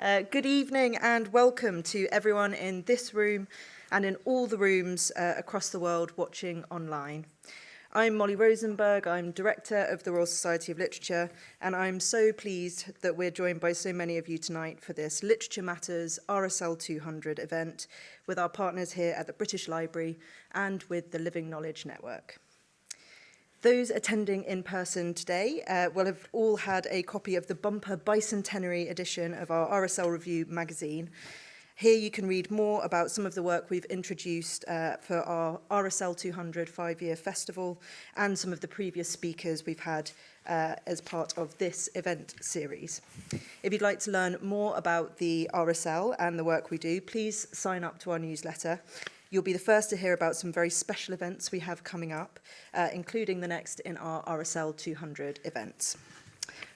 Good evening and welcome to everyone in this room and in all the rooms across the world watching online. I'm Molly Rosenberg, I'm Director of the Royal Society of Literature, and I'm so pleased that we're joined by so many of you tonight for this Literature Matters RSL 200 event with our partners here at the British Library and with the Living Knowledge Network. Those attending in person today will have all had a copy of the bumper bicentenary edition of our RSL Review magazine. Here you can read more about some of the work we've introduced for our RSL 200 5-year festival and some of the previous speakers we've had as part of this event series. If you'd like to learn more about the RSL and the work we do, please sign up to our newsletter. You'll be the first to hear about some very special events we have coming up, including the next in our RSL 200 events.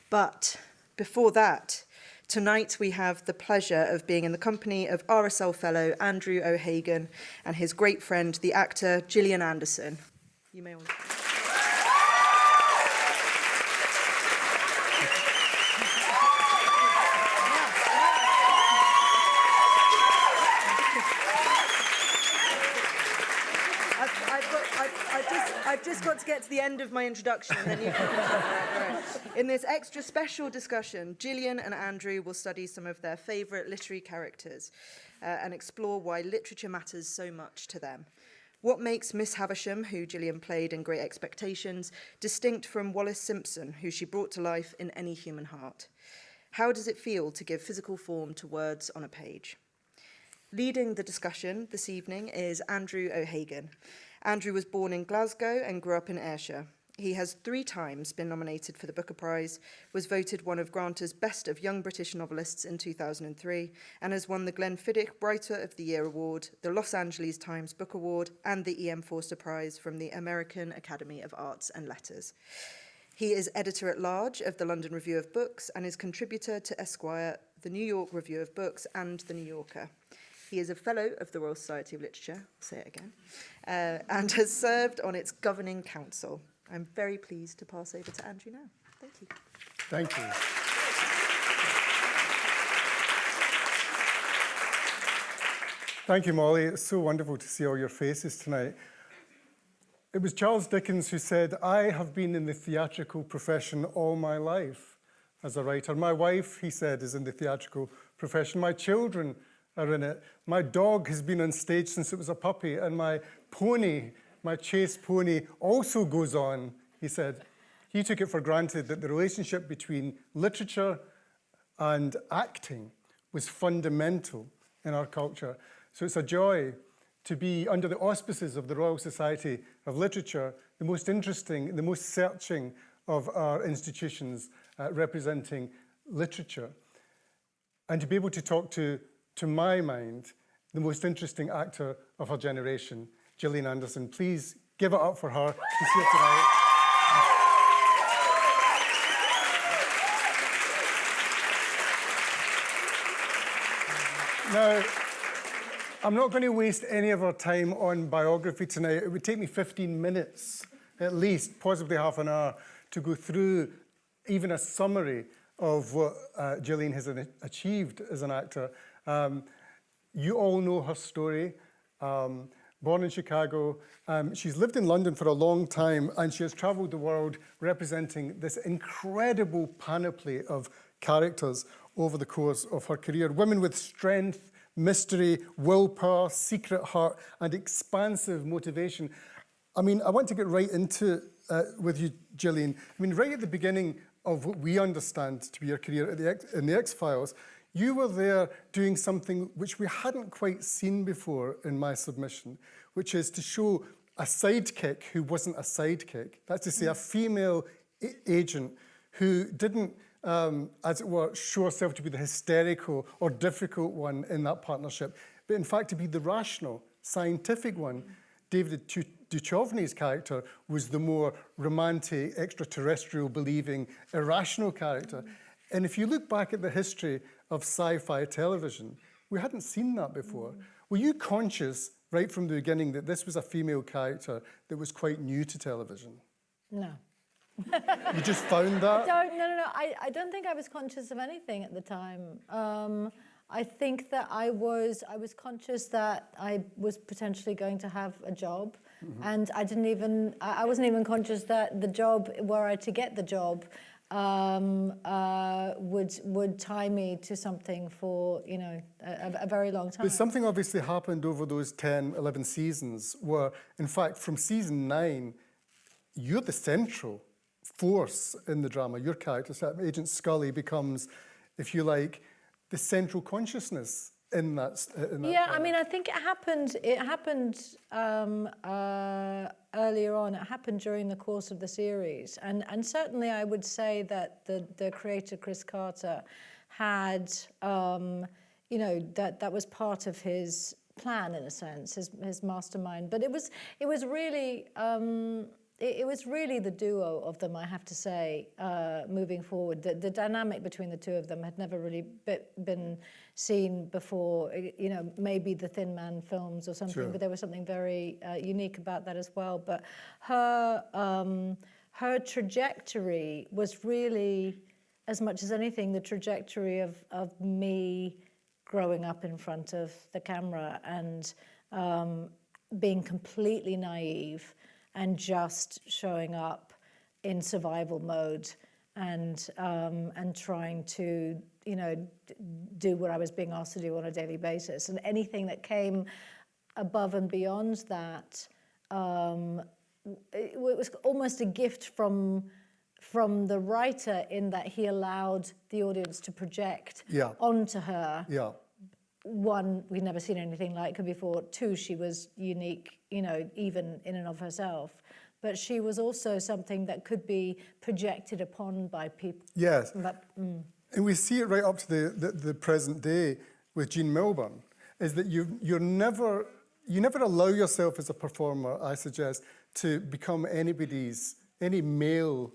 But before that, tonight we have the pleasure of being in the company of RSL fellow Andrew O'Hagan and his great friend, the actor Gillian Anderson. You may all... I've just got to get to the end of my introduction and then you can... Right. In this extra special discussion, Gillian and Andrew will study some of their favourite literary characters and explore why literature matters so much to them. What makes Miss Havisham, who Gillian played in Great Expectations, distinct from Wallis Simpson, who she brought to life in Any Human Heart? How does it feel to give physical form to words on a page? Leading the discussion this evening is Andrew O'Hagan. Andrew was born in Glasgow and grew up in Ayrshire. He has 3 times been nominated for the Booker Prize, was voted one of Granta's Best of Young British Novelists in 2003, and has won the Glenfiddich Writer of the Year Award, the Los Angeles Times Book Award, and the E.M. Forster Prize from the American Academy of Arts and Letters. He is editor-at-large of the London Review of Books and is contributor to Esquire, the New York Review of Books, and the New Yorker. He is a fellow of the Royal Society of Literature, I'll say it again, and has served on its governing council. I'm very pleased to pass over to Andrew now. Thank you. Thank you. Thank you, Molly. It's so wonderful to see all your faces tonight. It was Charles Dickens who said, "I have been in the theatrical profession all my life as a writer. My wife," he said, "is in the theatrical profession. My children are in it. My dog has been on stage since it was a puppy, and my pony, my chase pony, also goes on," he said. He took it for granted that the relationship between literature and acting was fundamental in our culture. So it's a joy to be under the auspices of the Royal Society of Literature, the most interesting, the most searching of our institutions representing literature, and to be able to talk to my mind, the most interesting actor of her generation, Gillian Anderson. Please give it up for her. She's here tonight. Now, I'm not going to waste any of our time on biography tonight. It would take me 15 minutes, at least, possibly half an hour, to go through even a summary of what Gillian has achieved as an actor. You all know her story. Born in Chicago, she's lived in London for a long time, and she has travelled the world representing this incredible panoply of characters over the course of her career. Women with strength, mystery, willpower, secret heart, and expansive motivation. I mean, I want to get right into with you, Gillian. I mean, right at the beginning of what we understand to be your career in the X-Files, you were there doing something which we hadn't quite seen before in my submission, which is to show a sidekick who wasn't a sidekick. That's to say, a female agent who didn't, as it were, show herself to be the hysterical or difficult one in that partnership, but in fact to be the rational, scientific one. David Duchovny's character was the more romantic, extraterrestrial believing, irrational character. And if you look back at the history of sci-fi television, we hadn't seen that before. Were you conscious right from the beginning that this was a female character that was quite new to television? No. You just found that? I don't think I was conscious of anything at the time. I think that I was conscious that I was potentially going to have a job, and I wasn't even conscious that the job, were I to get the job, would tie me to something for, you know, a very long time. But something obviously happened over those 10, 11 seasons where, in fact, from season 9, you're the central force in the drama. Your character, Agent Scully, becomes, if you like, the central consciousness in that. Yeah, I mean, I think it happened earlier on. It happened during the course of the series, and certainly I would say that the creator Chris Carter had, you know, that was part of his plan in a sense, his mastermind. But it was really. It was really the duo of them, I have to say, moving forward. The dynamic between the two of them had never really been seen before. You know, maybe the Thin Man films or something, but there was something very unique about that as well. But her trajectory was really, as much as anything, the trajectory of me growing up in front of the camera and being completely naive and just showing up in survival mode and trying to, you know, do what I was being asked to do on a daily basis. And anything that came above and beyond that, it was almost a gift from the writer in that he allowed the audience to project onto her. Yeah. One, we'd never seen anything like her before. Two, she was unique, you know, even in and of herself. But she was also something that could be projected upon by people. Yes. And we see it right up to the present day with Jean Milburn, is that you never allow yourself as a performer, I suggest, to become any male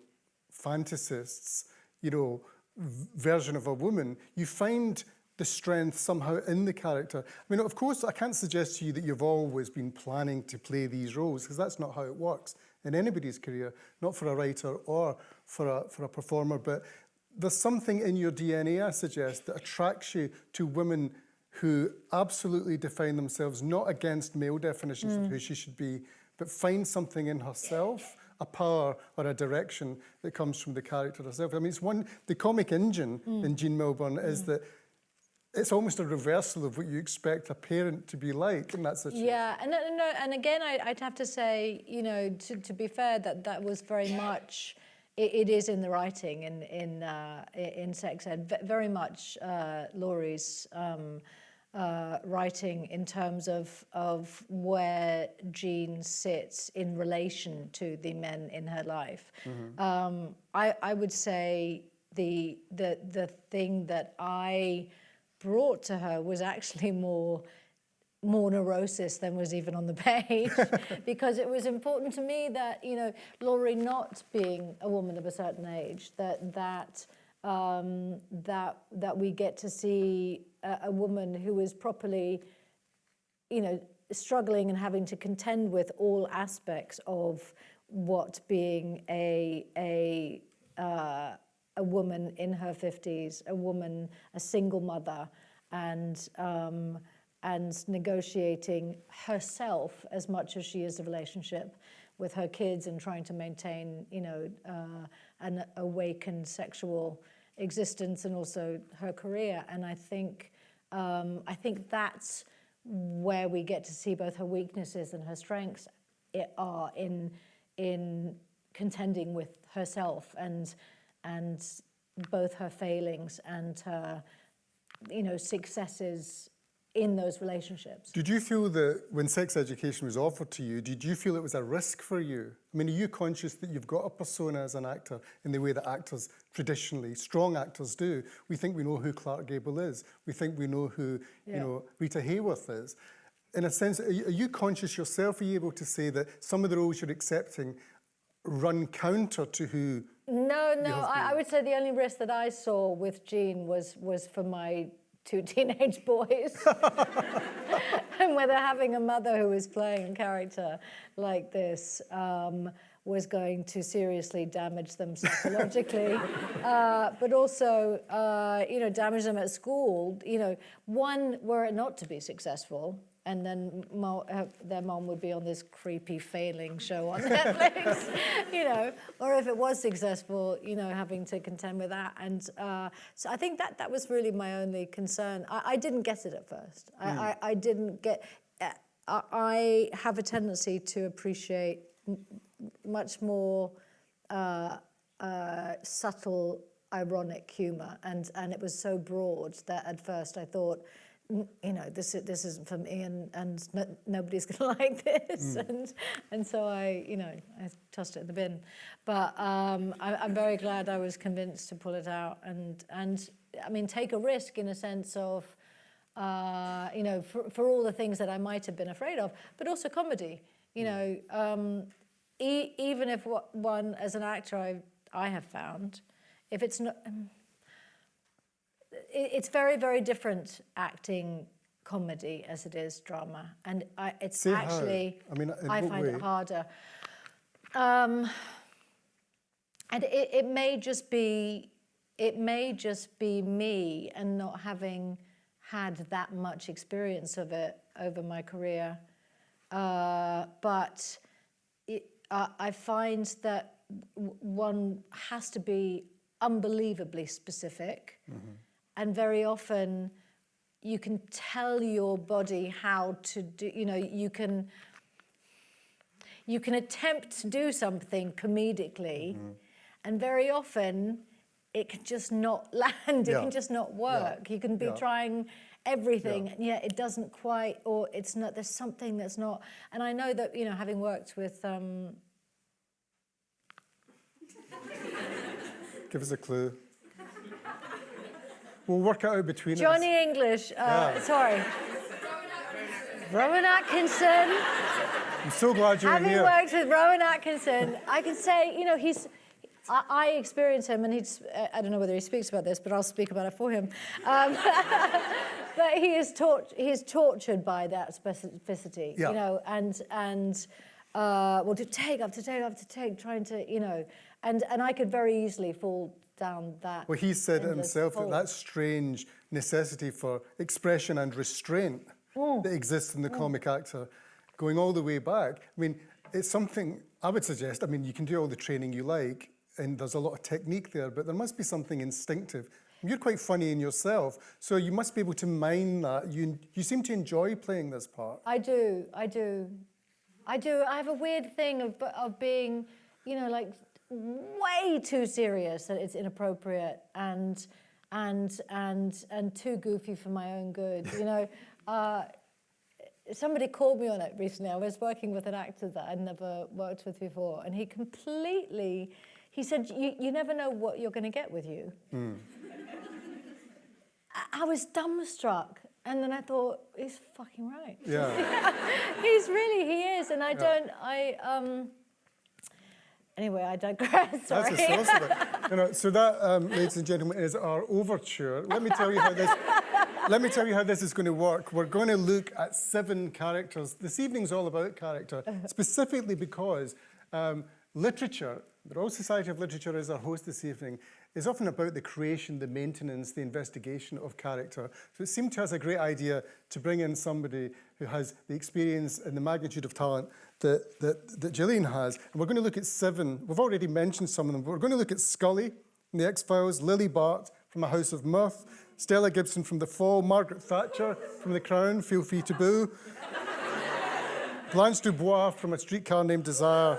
fantasist's, you know, version of a woman. You find the strength somehow in the character. I mean, of course, I can't suggest to you that you've always been planning to play these roles, because that's not how it works in anybody's career, not for a writer or for a performer, but there's something in your DNA, I suggest, that attracts you to women who absolutely define themselves not against male definitions of who she should be, but find something in herself, a power or a direction that comes from the character herself. I mean, the comic engine in Jean Milburn is that it's almost a reversal of what you expect a parent to be like in that situation. Yeah, and again, I'd have to say, you know, to be fair, that was very much, it is in the writing in Sex Ed, very much Laurie's writing in terms of where Jean sits in relation to the men in her life. I would say the thing that I brought to her was actually more neurosis than was even on the page, because it was important to me that, you know, Laurie not being a woman of a certain age, that we get to see a woman who is properly, you know, struggling and having to contend with all aspects of what being a woman in her 50s, a single mother, and negotiating herself as much as she is a relationship with her kids and trying to maintain, you know, an awakened sexual existence and also her career. And I think that's where we get to see both her weaknesses and her strengths are in contending with herself and both her failings and her, you know, successes in those relationships. Did you feel that when sex education was offered to you, did you feel it was a risk for you? I mean, are you conscious that you've got a persona as an actor in the way that actors traditionally, strong actors do? We think we know who Clark Gable is. We think we know who, you know, Rita Hayworth is. In a sense, are you conscious yourself? Are you able to say that some of the roles you're accepting run counter to who? No, I would say the only risk that I saw with Jean was for my two teenage boys. And whether having a mother who was playing a character like this was going to seriously damage them psychologically, but also, damage them at school. One, were it not to be successful, and then their mom would be on this creepy failing show on Netflix, or if it was successful, having to contend with that. And so I think that was really my only concern. I didn't get it at first. I didn't get. I have a tendency to appreciate much more subtle, ironic humour, and it was so broad that at first I thought, this isn't for me, and nobody's going to like this, and so I tossed it in the bin. But I'm very glad I was convinced to pull it out, and I mean take a risk in a sense of, for all the things that I might have been afraid of, but also comedy. Even if one as an actor I have found, if it's not. It's very, very different acting comedy as it is drama, and I find it harder. And it may just be me and not having had that much experience of it over my career, but I find that one has to be unbelievably specific. Mm-hmm. And very often, you can tell your body how to do. You can attempt to do something comedically, and very often, it can just not land. It can just not work. You can be trying everything, and yet it doesn't quite, or it's not. There's something that's not. And I know that having worked with. Give us a clue. We'll work it out between us. Johnny English, sorry. Rowan Atkinson. I'm so glad you're here. Having worked with Rowan Atkinson, I can say, I experience him, and I don't know whether he speaks about this, but I'll speak about it for him. But he is tortured by that specificity, and to take after take after take, trying to, and I could very easily fall down that. Well, he said it himself, that strange necessity for expression and restraint that exists in the comic actor, going all the way back. I mean, it's something I would suggest. I mean, you can do all the training you like, and there's a lot of technique there, but there must be something instinctive. You're quite funny in yourself, so you must be able to mine that. You seem to enjoy playing this part. I do. I have a weird thing of being, like, way too serious that it's inappropriate and too goofy for my own good. Somebody called me on it recently. I was working with an actor that I'd never worked with before, and he said, you never know what you're going to get with you. I was dumbstruck. And then I thought, he's fucking right. Yeah. He is. And anyway, I digress, sorry. That's awesome. So that, ladies and gentlemen, is our overture. Let me tell you how this is going to work. We're going to look at 7 characters. This evening's all about character, specifically because literature, the Royal Society of Literature is our host this evening, is often about the creation, the maintenance, the investigation of character. So it seemed to us a great idea to bring in somebody who has the experience and the magnitude of talent that Gillian has. And we're going to look at 7. We've already mentioned some of them, but we're going to look at Scully from The X-Files, Lily Bart from A House of Mirth, Stella Gibson from The Fall, Margaret Thatcher from The Crown, Feel Free to Boo, Blanche DuBois from A Streetcar Named Desire,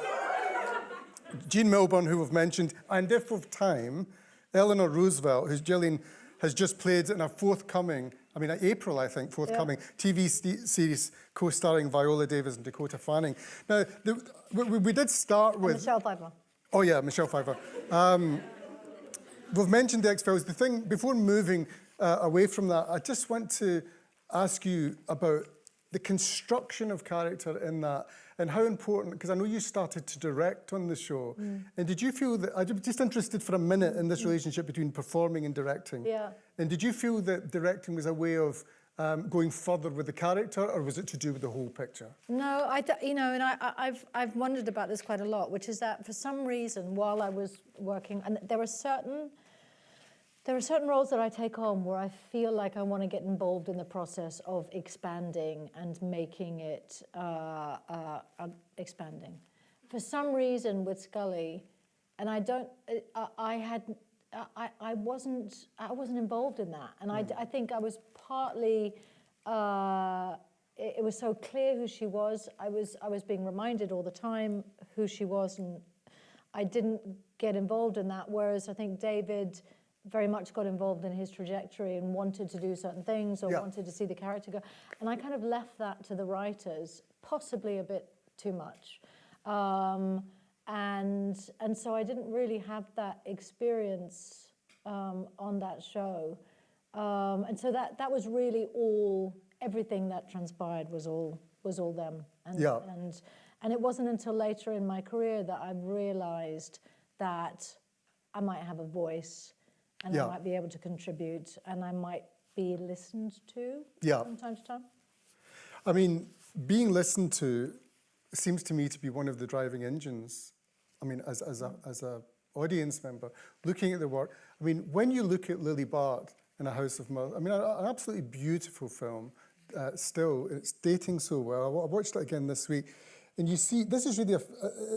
Jean Milburn, who we've mentioned, and if we've time, Eleanor Roosevelt, who Gillian has just played in a forthcoming, April, I think, TV series co-starring Viola Davis and Dakota Fanning. Now, we did start with... Michelle Pfeiffer. Oh, yeah, Michelle Pfeiffer. We've mentioned The X-Files. The thing, before moving away from that, I just want to ask you about the construction of character in that, and how important, because I know you started to direct on the show, and did you feel that, I'm just interested for a minute in this relationship between performing and directing. Yeah. And did you feel that directing was a way of going further with the character, or was it to do with the whole picture? No, and I've wondered about this quite a lot, which is that for some reason, while I was working, and there are certain roles that I take on where I feel like I want to get involved in the process of expanding and making it expanding. For some reason with Scully, and I wasn't involved in that, and I think I was partly. It was so clear who she was. I was being reminded all the time who she was, and I didn't get involved in that. Whereas I think David very much got involved in his trajectory and wanted to do certain things or wanted to see the character go. And I kind of left that to the writers, possibly a bit too much. And so I didn't really have that experience on that show. And so that was really everything that transpired was all them. And it wasn't until later in my career that I realized that I might have a voice and I might be able to contribute and I might be listened to from time to time. I mean, being listened to seems to me to be one of the driving engines. I mean, as a audience member, looking at the work. I mean, when you look at Lily Bart in A House of Mirth, I mean, an absolutely beautiful film. Still, it's dating so well. I watched it again this week, and you see, this is really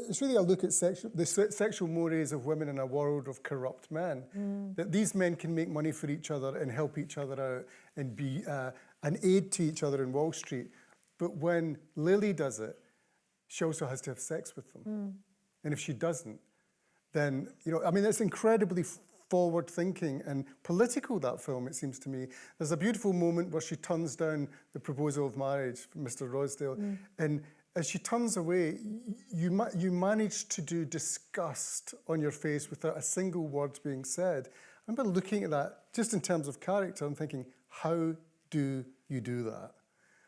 it's really a look at the sexual mores of women in a world of corrupt men. That these men can make money for each other and help each other out and be an aid to each other in Wall Street. But when Lily does it, she also has to have sex with them. And if she doesn't, then, I mean, it's incredibly forward-thinking and political, that film, it seems to me. There's a beautiful moment where she turns down the proposal of marriage from Mr. Rosdale. And as she turns away, you manage to do disgust on your face without a single word being said. I remember looking at that, just in terms of character, and thinking, how do you do that?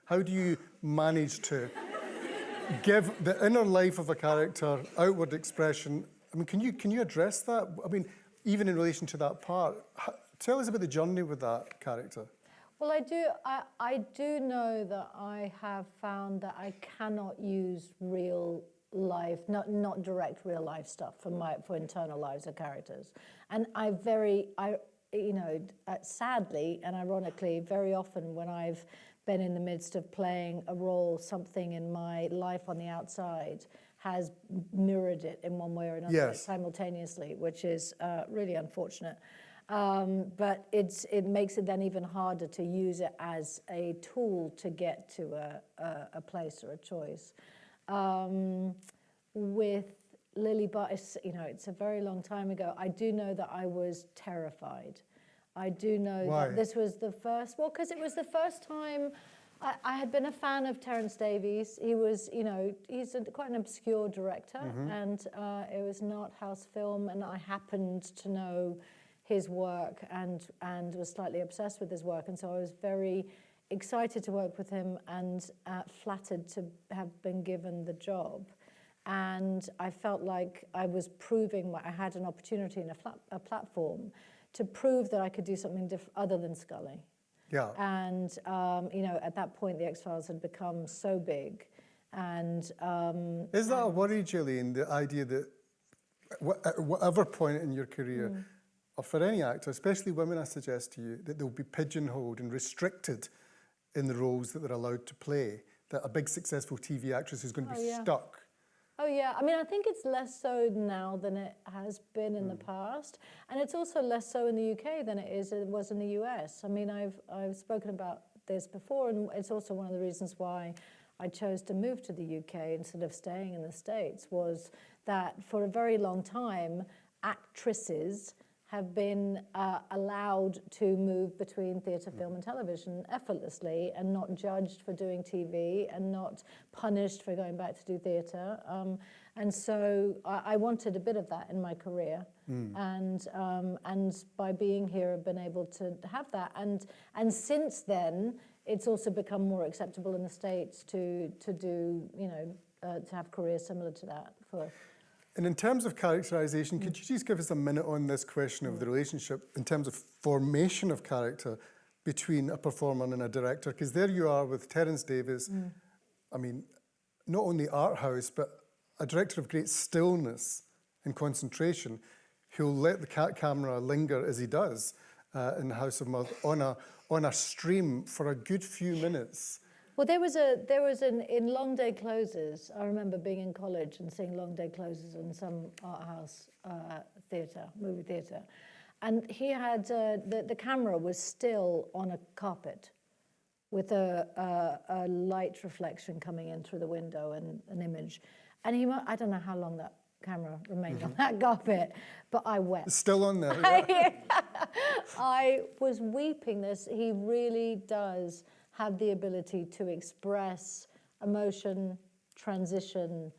How do you manage to give the inner life of a character outward expression? I mean, can you address that? I mean, even in relation to that part, tell us about the journey with that character. Well, I do know that I have found that I cannot use real life, not direct real life stuff for internal lives of characters, and sadly and ironically, very often when I've been in the midst of playing a role, something in my life on the outside has mirrored it in one way or another simultaneously, which is really unfortunate. But it makes it then even harder to use it as a tool to get to a place or a choice. With Lily Bart, it's a very long time ago. I do know that I was terrified. I do know that this was the first, because it was the first time I had been a fan of Terence Davies. He was, he's quite an obscure director, and it was an art house film, and I happened to know his work and was slightly obsessed with his work, and so I was very excited to work with him and flattered to have been given the job. And I felt like I was proving I had an opportunity and a platform to prove that I could do something other than Scully. Yeah. And, at that point, The X-Files had become so big. And is that a worry, Gillian, the idea that at whatever point in your career, or for any actor, especially women, I suggest to you, that they'll be pigeonholed and restricted in the roles that they're allowed to play, that a big successful TV actress is going to be stuck? Oh yeah, I mean, I think it's less so now than it has been in the past, and it's also less so in the UK than it was in the US. I mean, I've spoken about this before, and it's also one of the reasons why I chose to move to the UK instead of staying in the States, was that for a very long time, actresses have been allowed to move between theatre, film and television effortlessly and not judged for doing TV and not punished for going back to do theatre. And so I wanted a bit of that in my career. And by being here, I've been able to have that. And since then, it's also become more acceptable in the States to do, to have careers similar to that for. And in terms of characterization, could you just give us a minute on this question of the relationship in terms of formation of character between a performer and a director, because there you are with Terence Davies. I mean, not only art house, but a director of great stillness and concentration, who'll let the camera linger as he does in the House of Mirth on a stream for a good few minutes. Well, there was in Long Day Closes. I remember being in college and seeing Long Day Closes in some art house movie theatre, and he had the camera was still on a carpet, with a light reflection coming in through the window and an image, and I don't know how long that camera remained on that carpet, but I wept. It's still on there. Yeah. I was weeping. He really does have the ability to express emotion, transition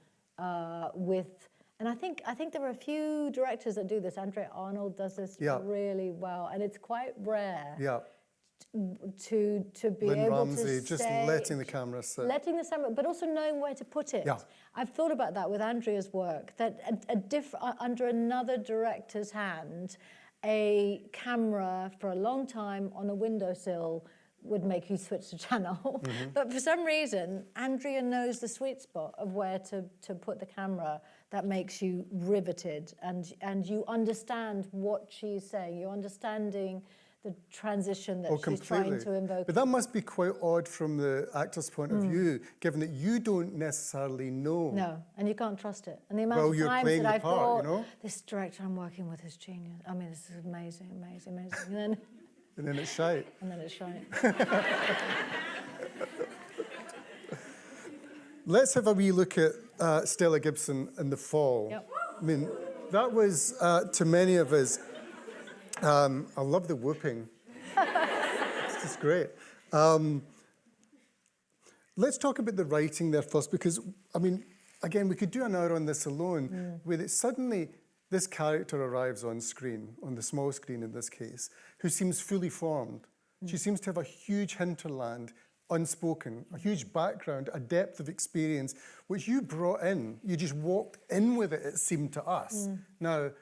with, and I think there are a few directors that do this. Andrea Arnold does this really well, and it's quite rare. Yeah. To be Lynn able Ramsey, to just say, letting the camera sit. letting the camera, but also knowing where to put it. Yeah. I've thought about that with Andrea's work. That under another director's hand, a camera for a long time on a windowsill would make you switch the channel. But for some reason, Andrea knows the sweet spot of where to put the camera that makes you riveted, and you understand what she's saying. You're understanding the transition that she's trying to invoke. But that must be quite odd from the actor's point of view, given that you don't necessarily know. No, and you can't trust it. And the amount of times that I've thought, this director I'm working with is genius. I mean, this is amazing, amazing, amazing. And then it's shite. And then it's shite. Let's have a wee look at Stella Gibson and The Fall. Yep. I mean, that was, to many of us, I love the whooping. It's just great. Let's talk about the writing there first, because, I mean, again, we could do an hour on this alone, where it suddenly this character arrives on screen, on the small screen in this case, who seems fully formed. She seems to have a huge hinterland, unspoken, a huge background, a depth of experience, which you brought in. You just walked in with it, it seemed to us. Now,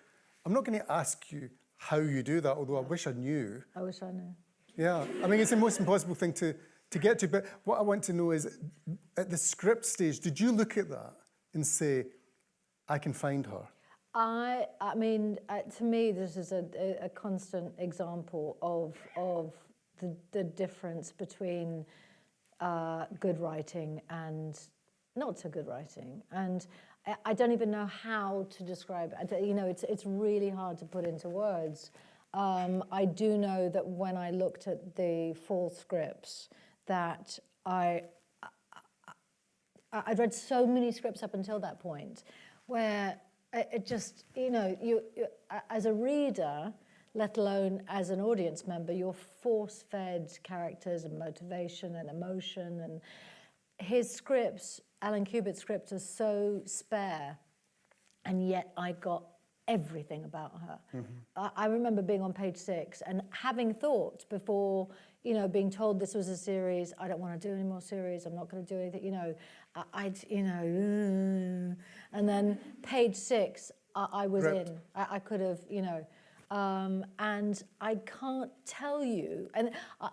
I'm not going to ask you how you do that, although I wish I knew. I wish I knew. Yeah, I mean, it's the most impossible thing to get to, but what I want to know is, at the script stage, did you look at that and say, I can find her? I mean, to me, this is a constant example of the difference between good writing and not so good writing. And I don't even know how to describe it. You know, it's really hard to put into words. I do know that when I looked at the Fall scripts, that I'd read so many scripts up until that point, where it just, you know, you as a reader, let alone as an audience member, you're force-fed characters and motivation and emotion. And his scripts, Alan Kubert's scripts, are so spare, and yet I got everything about her. I remember being on page 6 and having thought before, you know, being told this was a series, I don't want to do any more series, I'm not going to do anything, you know, and then page 6, I was Ripped. in. I could have, you know, and I can't tell you, and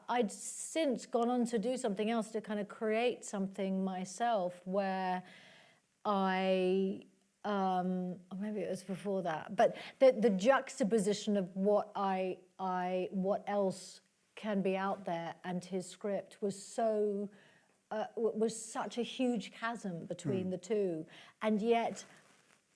I'd since gone on to do something else to kind of create something myself where or maybe it was before that, but the juxtaposition of what else can be out there and his script was such a huge chasm between the two, and yet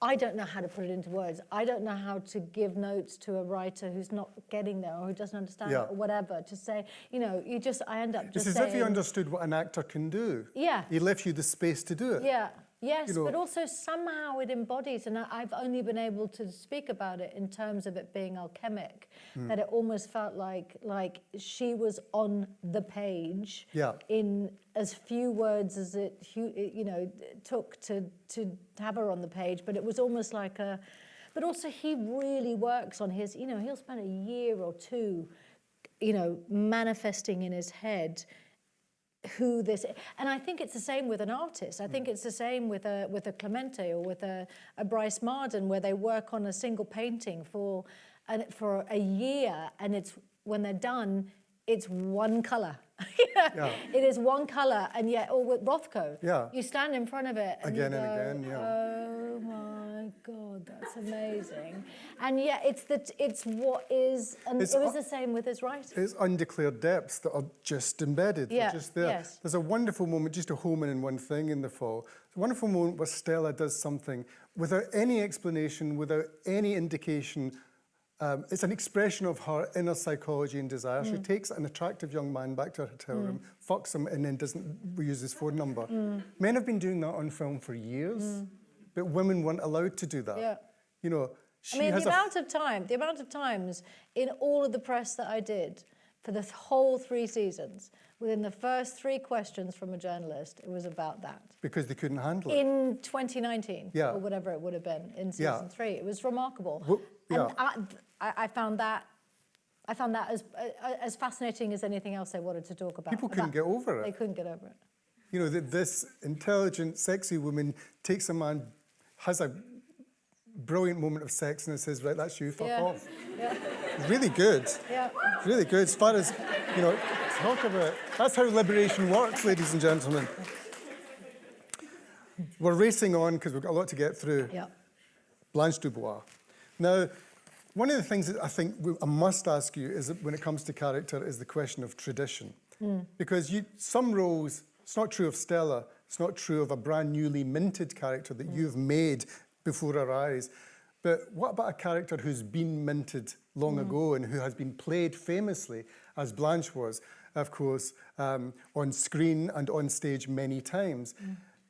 I don't know how to put it into words. I don't know how to give notes to a writer who's not getting there or who doesn't understand it or whatever, to say, you know, I end up just saying... It's as if he understood what an actor can do. Yeah. He left you the space to do it. Yeah. Yes, you know, but also somehow it embodies, and I've only been able to speak about it in terms of it being alchemic, that it almost felt like she was on the page in as few words as it took to have her on the page, but it was almost like but also he really works on his, you know, he'll spend a year or two, you know, manifesting in his head who this, and I think it's the same with an artist. I think it's the same with a Clemente or with a Bryce Marden, where they work on a single painting for a year, and it's when they're done, it's one colour. Yeah. It is one colour, and yet, or with Rothko, Yeah. you stand in front of it and Again you go, and again, yeah. oh my God, that's amazing. And yet it's what is, and It's it was the same with his writing. It's undeclared depths that are just embedded. Yeah, They're just there. yes. There's a wonderful moment, just to home in one thing in The Fall. It's a wonderful moment where Stella does something without any explanation, without any indication. It's an expression of her inner psychology and desire. She takes an attractive young man back to her hotel room, fucks him, and then doesn't use his phone number. Men have been doing that on film for years, but women weren't allowed to do that. Yeah. You know, she I mean, has the amount of times in all of the press that I did for the whole 3 seasons, within the first 3 questions from a journalist, it was about that. because they couldn't handle it. In 2019, Yeah. or whatever it would have been in Yeah. season 3, it was remarkable. Well, yeah. And I found that as fascinating as anything else they wanted to talk about. People couldn't get over They it. couldn't get over it. You know, that this intelligent, sexy woman takes a man, has a brilliant moment of sex, and it says, right, that's you, fuck Yeah. off. Yeah. Really good. Yeah. Really good. As far as, you know, talk about, that's how liberation works, ladies and gentlemen. We're racing on because we've got a lot to get through. Yeah. Blanche DuBois. Now, one of the things that I think I must ask you is that when it comes to character is the question of tradition. Because some roles, it's not true of Stella, it's not true of a brand newly minted character that you've made before our eyes. But what about a character who's been minted long ago and who has been played famously, as Blanche was, of course, on screen and on stage many times?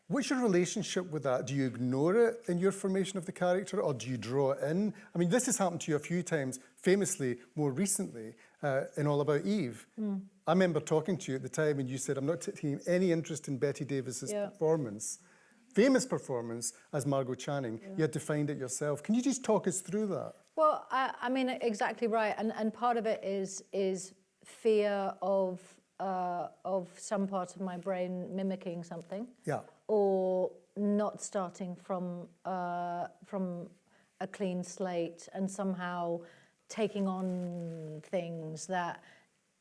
What's your relationship with that? Do you ignore it in your formation of the character, or do you draw it in? I mean, this has happened to you a few times, famously, more recently, in All About Eve. I remember talking to you at the time, and you said, I'm not taking any interest in Betty Davis's performance, famous performance, as Margot Channing. You had to find it yourself. Can you just talk us through that? Well, I mean, exactly right. And part of it is fear of some part of my brain mimicking something. Yeah. Or not starting from a clean slate and somehow taking on things that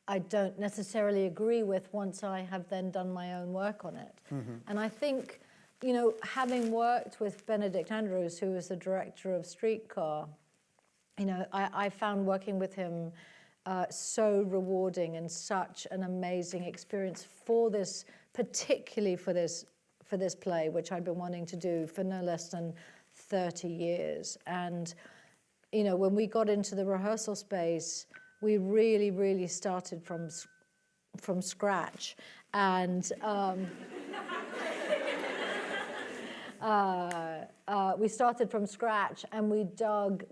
I don't necessarily agree with once I have then done my own work on it. And I think, you know, having worked with Benedict Andrews, who was the director of Streetcar, you know, I found working with him so rewarding and such an amazing experience for this, particularly for this play, which I'd been wanting to do for no less than 30 years. And, you know, when we got into the rehearsal space, we really, really started from scratch. And we started from scratch, and we dug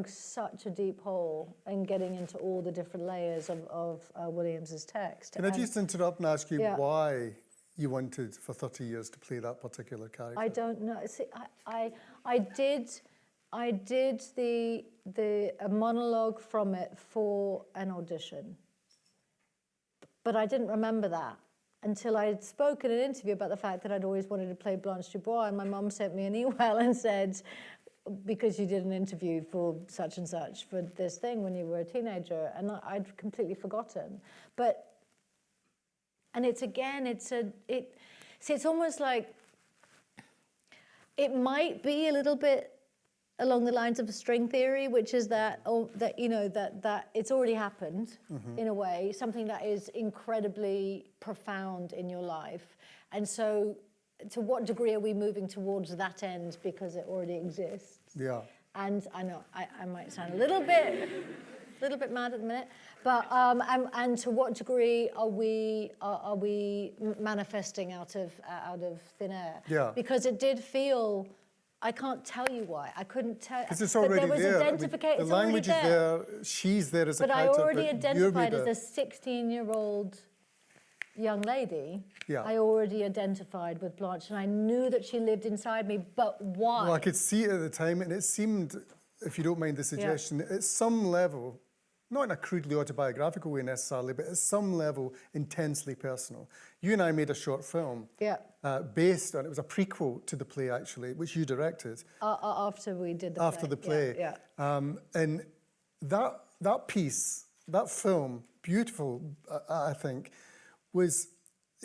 such a deep hole in getting into all the different layers of Williams's text. Can I just interrupt and ask you Yeah. why you wanted for 30 years to play that particular character? I don't know. See, I did a monologue from it for an audition, but I didn't remember that until I had spoken in an interview about the fact that I'd always wanted to play Blanche DuBois, and my mum sent me an email and said, because you did an interview for such and such for this thing when you were a teenager, and I'd completely forgotten. And it's almost like, it might be a little bit along the lines of a string theory, which is that it's already happened in a way, something that is incredibly profound in your life. And so to what degree are we moving towards that end because it already exists? Yeah. And I know I might sound a little bit mad at the minute, but and to what degree are we manifesting out of thin air? Yeah. Because it did feel, I can't tell you why. I couldn't tell. Because it's already but there was there. Identification. The language is there. She's there as a but I character. already but identified you're as a 16-year-old young lady. Yeah. I already identified with Blanche, and I knew that she lived inside me. But why? Well, I could see it at the time, and it seemed, if you don't mind the suggestion, at some level, not in a crudely autobiographical way necessarily, but at some level, intensely personal. You and I made a short film based on, it was a prequel to the play actually, which you directed. After we did the play. After the play. Yeah. And that piece that film, beautiful, I think,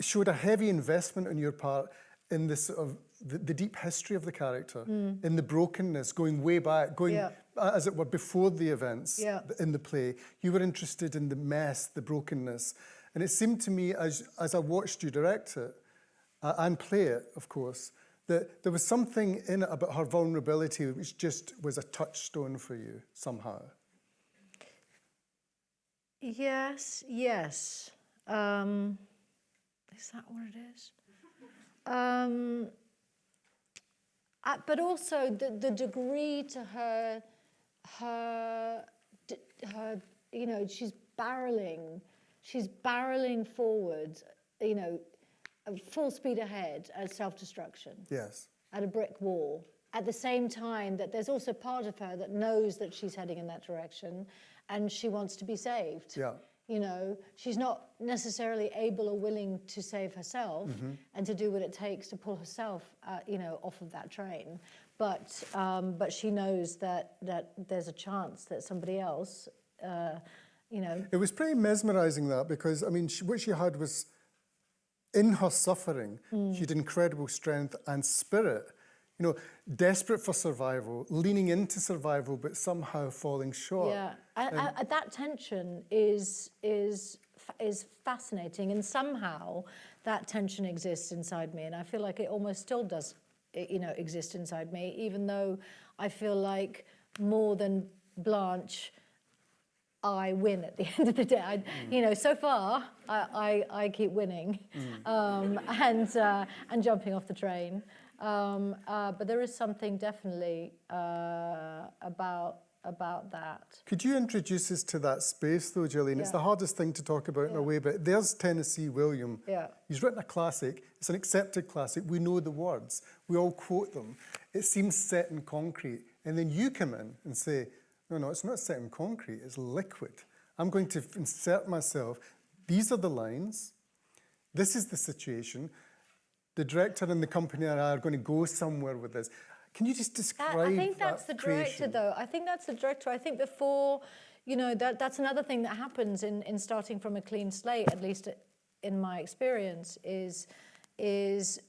showed a heavy investment on your part in this sort of the deep history of the character, in the brokenness, going way back, as it were, before the events in the play. You were interested in the mess, the brokenness. And it seemed to me, as I watched you direct it, and play it, of course, that there was something in it about her vulnerability which just was a touchstone for you, somehow. Yes. Is that what it is? But also the degree to her, you know, she's barreling forward, you know, full speed ahead at self-destruction. Yes. At a brick wall. At the same time that there's also part of her that knows that she's heading in that direction and she wants to be saved. Yeah. You know, she's not necessarily able or willing to save herself and to do what it takes to pull herself, you know, off of that train. But she knows that there's a chance that somebody else, you know. It was pretty mesmerising, that, because, I mean, what she had was, in her suffering, she had incredible strength and spirit. You know, desperate for survival, leaning into survival, but somehow falling short. Yeah, that tension is fascinating, and somehow that tension exists inside me, and I feel like it almost still does, you know, exist inside me, even though I feel like more than Blanche, I win at the end of the day. You know, so far I keep winning, and jumping off the train. But there is something definitely about that. Could you introduce us to that space, though, Gillian? It's the hardest thing to talk about in a way, but there's Tennessee William. Yeah. He's written a classic. It's an accepted classic. We know the words. We all quote them. It seems set in concrete. And then you come in and say, no, it's not set in concrete. It's liquid. I'm going to insert myself. These are the lines. This is the situation. The director and the company and I are going to go somewhere with this. Can you just describe that? I think that's the director, though. I think that's the director. I think before, you know, that's another thing that happens in starting from a clean slate, at least in my experience, is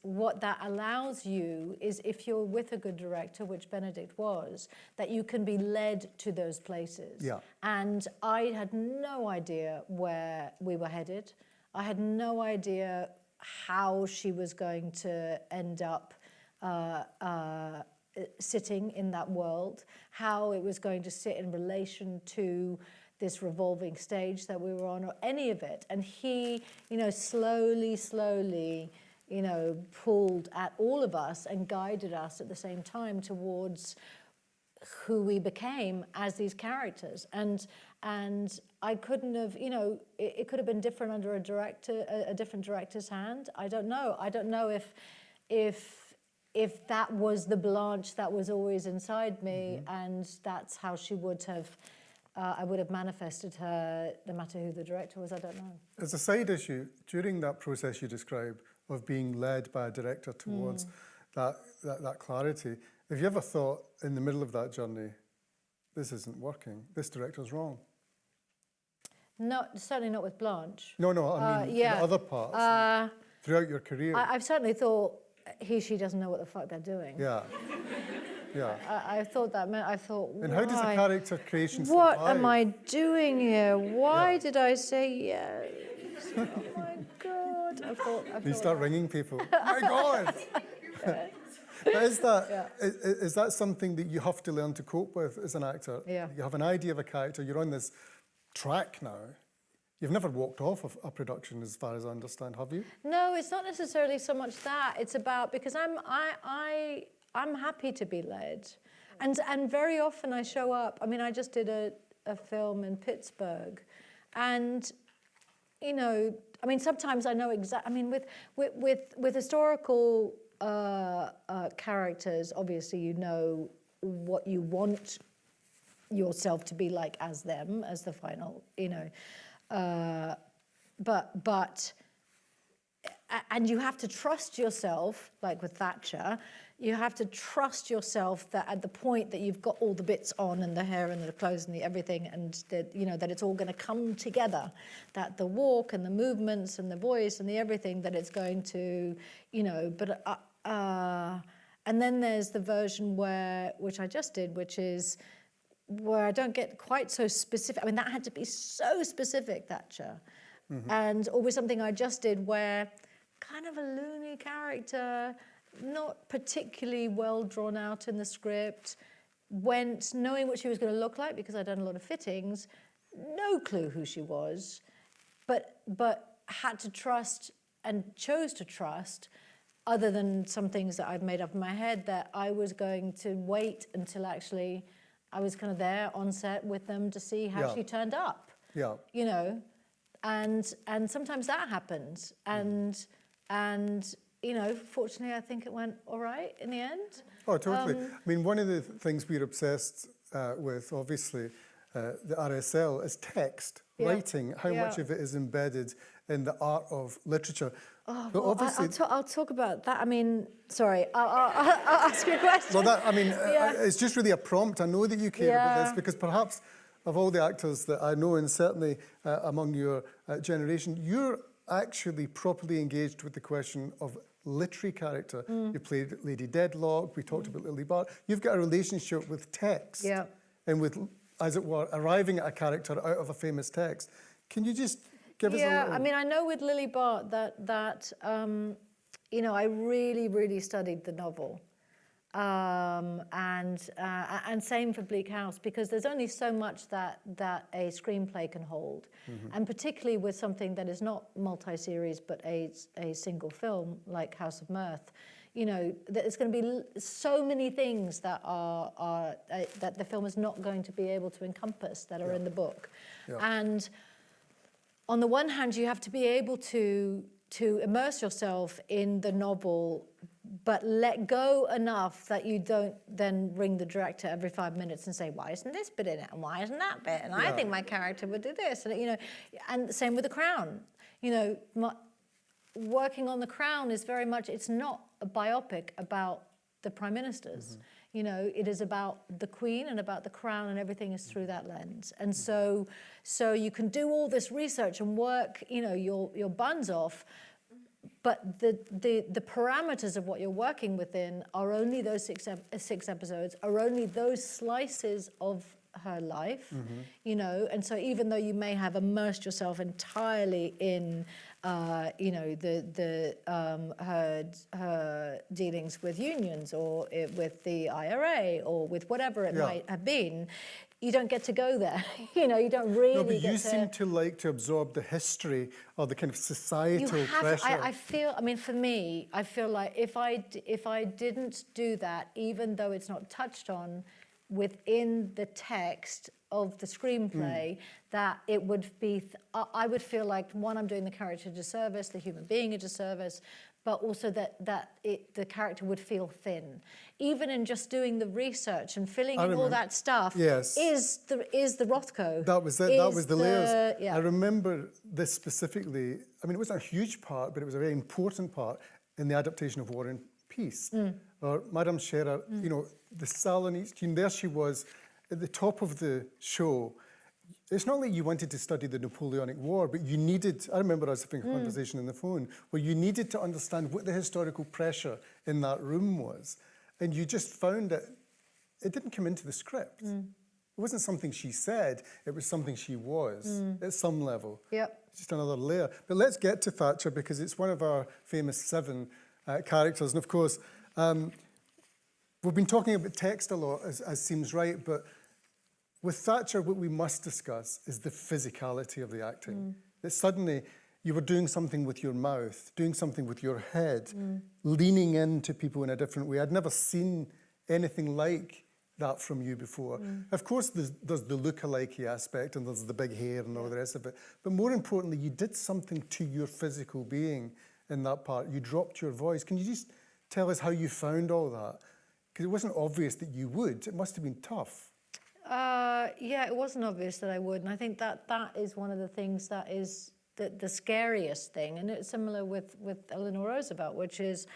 what that allows you is, if you're with a good director, which Benedict was, that you can be led to those places. Yeah. And I had no idea where we were headed. I had no idea how she was going to end up sitting in that world, how it was going to sit in relation to this revolving stage that we were on, or any of it. And he, you know, slowly, you know, pulled at all of us and guided us at the same time towards who we became as these characters. And I couldn't have, you know, it could have been different under a different director's hand. I don't know. I don't know if that was the Blanche that was always inside me, and that's how she would have, I would have manifested her, no matter who the director was. I don't know. As a side issue, during that process you described of being led by a director towards that clarity, have you ever thought in the middle of that journey, this isn't working, this director's wrong? Certainly not with Blanche. No, I mean, in other parts, throughout your career. I've certainly thought, she doesn't know what the fuck they're doing. Yeah. I thought that meant, and how does the character creation survive? What am I doing here? Why did I say yes? Oh my God. I thought you start ringing people. Oh my God. But is that something that you have to learn to cope with as an actor? Yeah. You have an idea of a character, you're on this track now. You've never walked off of a production, as far as I understand, have you? No, it's not necessarily so much that. It's about, because I'm happy to be led. And very often I show up. I mean, I just did a film in Pittsburgh, and, you know, I mean, sometimes I know exactly, I mean, with historical characters, obviously you know what you want yourself to be like as them, as the final, you know. And you have to trust yourself, like with Thatcher, You have to trust yourself that at the point that you've got all the bits on and the hair and the clothes and the everything, and that, you know, that it's all going to come together, that the walk and the movements and the voice and the everything, that it's going to, you know, but and then there's the version which I just did, which is where I don't get quite so specific. I mean, that had to be so specific, Thatcher. And always something I just did where kind of a loony character, not particularly well drawn out in the script, went knowing what she was going to look like because I'd done a lot of fittings, no clue who she was, but had to trust and chose to trust, other than some things that I'd made up in my head, that I was going to wait until actually I was kind of there on set with them to see how she turned up. Yeah. You know, and sometimes that happens, and you know, fortunately, I think it went all right in the end. Oh, totally. I mean, one of the things we're obsessed with, obviously, the RSL, is text, writing, how much of it is embedded in the art of literature. Oh, but well, obviously, I'll talk about that. I mean, sorry, I'll ask you a question. Well, that, I mean, it's just really a prompt. I know that you care about this because perhaps of all the actors that I know, and certainly among your generation, you're actually properly engaged with the question of literary character. You played Lady Deadlock, we talked about Lily Rabe. You've got a relationship with text and with, as it were, arriving at a character out of a famous text. Can you just give us a little... Yeah, I mean, I know with Lily Rabe that you know, I really studied the novel. And same for Bleak House, because there's only so much that a screenplay can hold, and particularly with something that is not multi-series but a single film like House of Mirth, you know, there's going to be so many things that are that the film is not going to be able to encompass that are in the book, and on the one hand you have to be able to immerse yourself in the novel, but let go enough that you don't then ring the director every 5 minutes and say, why isn't this bit in it? And why isn't that bit? And I think my character would do this. And, you know, and the same with The Crown. You know, working on The Crown is very much, it's not a biopic about the prime ministers. You know, it is about the Queen and about the Crown, and everything is through that lens. And so you can do all this research and work, you know, your buns off, but the parameters of what you're working within are only those six episodes, are only those slices of her life, you know. And so even though you may have immersed yourself entirely in, you know, her dealings with unions, or with the IRA, or with whatever it might have been, you don't get to go there. You know, you don't really No, but you seem to like to absorb the history or the kind of societal pressure. I feel, I mean, for me, I feel like if I didn't do that, even though it's not touched on within the text of the screenplay, that it would be, I would feel like, one, I'm doing the character a disservice, the human being a disservice, but also that the character would feel thin. Even in just doing the research and filling in all that stuff, is the Rothko. That was it, that was the layers. I remember this specifically, I mean, it wasn't a huge part, but it was a very important part in the adaptation of War and Peace. Or Madame Scherer, you know, the Salonese team, there she was at the top of the show. It's not like you wanted to study the Napoleonic War, but you needed, I remember us having a conversation on the phone, where you needed to understand what the historical pressure in that room was. And you just found it didn't come into the script. It wasn't something she said, it was something she was at some level. Just another layer. But let's get to Thatcher, because it's one of our famous 7 characters. And of course, we've been talking about text a lot, as seems right, but with Thatcher, what we must discuss is the physicality of the acting. That suddenly you were doing something with your mouth, doing something with your head, leaning into people in a different way. I'd never seen anything like that from you before. Of course, there's the look-alike aspect, and there's the big hair and all the rest of it. But more importantly, you did something to your physical being in that part. You dropped your voice. Can you just tell us how you found all that? Because it wasn't obvious that you would. It must have been tough. Yeah, it wasn't obvious that I would, and I think that is one of the things that is the scariest thing, and it's similar with Eleanor Roosevelt, which is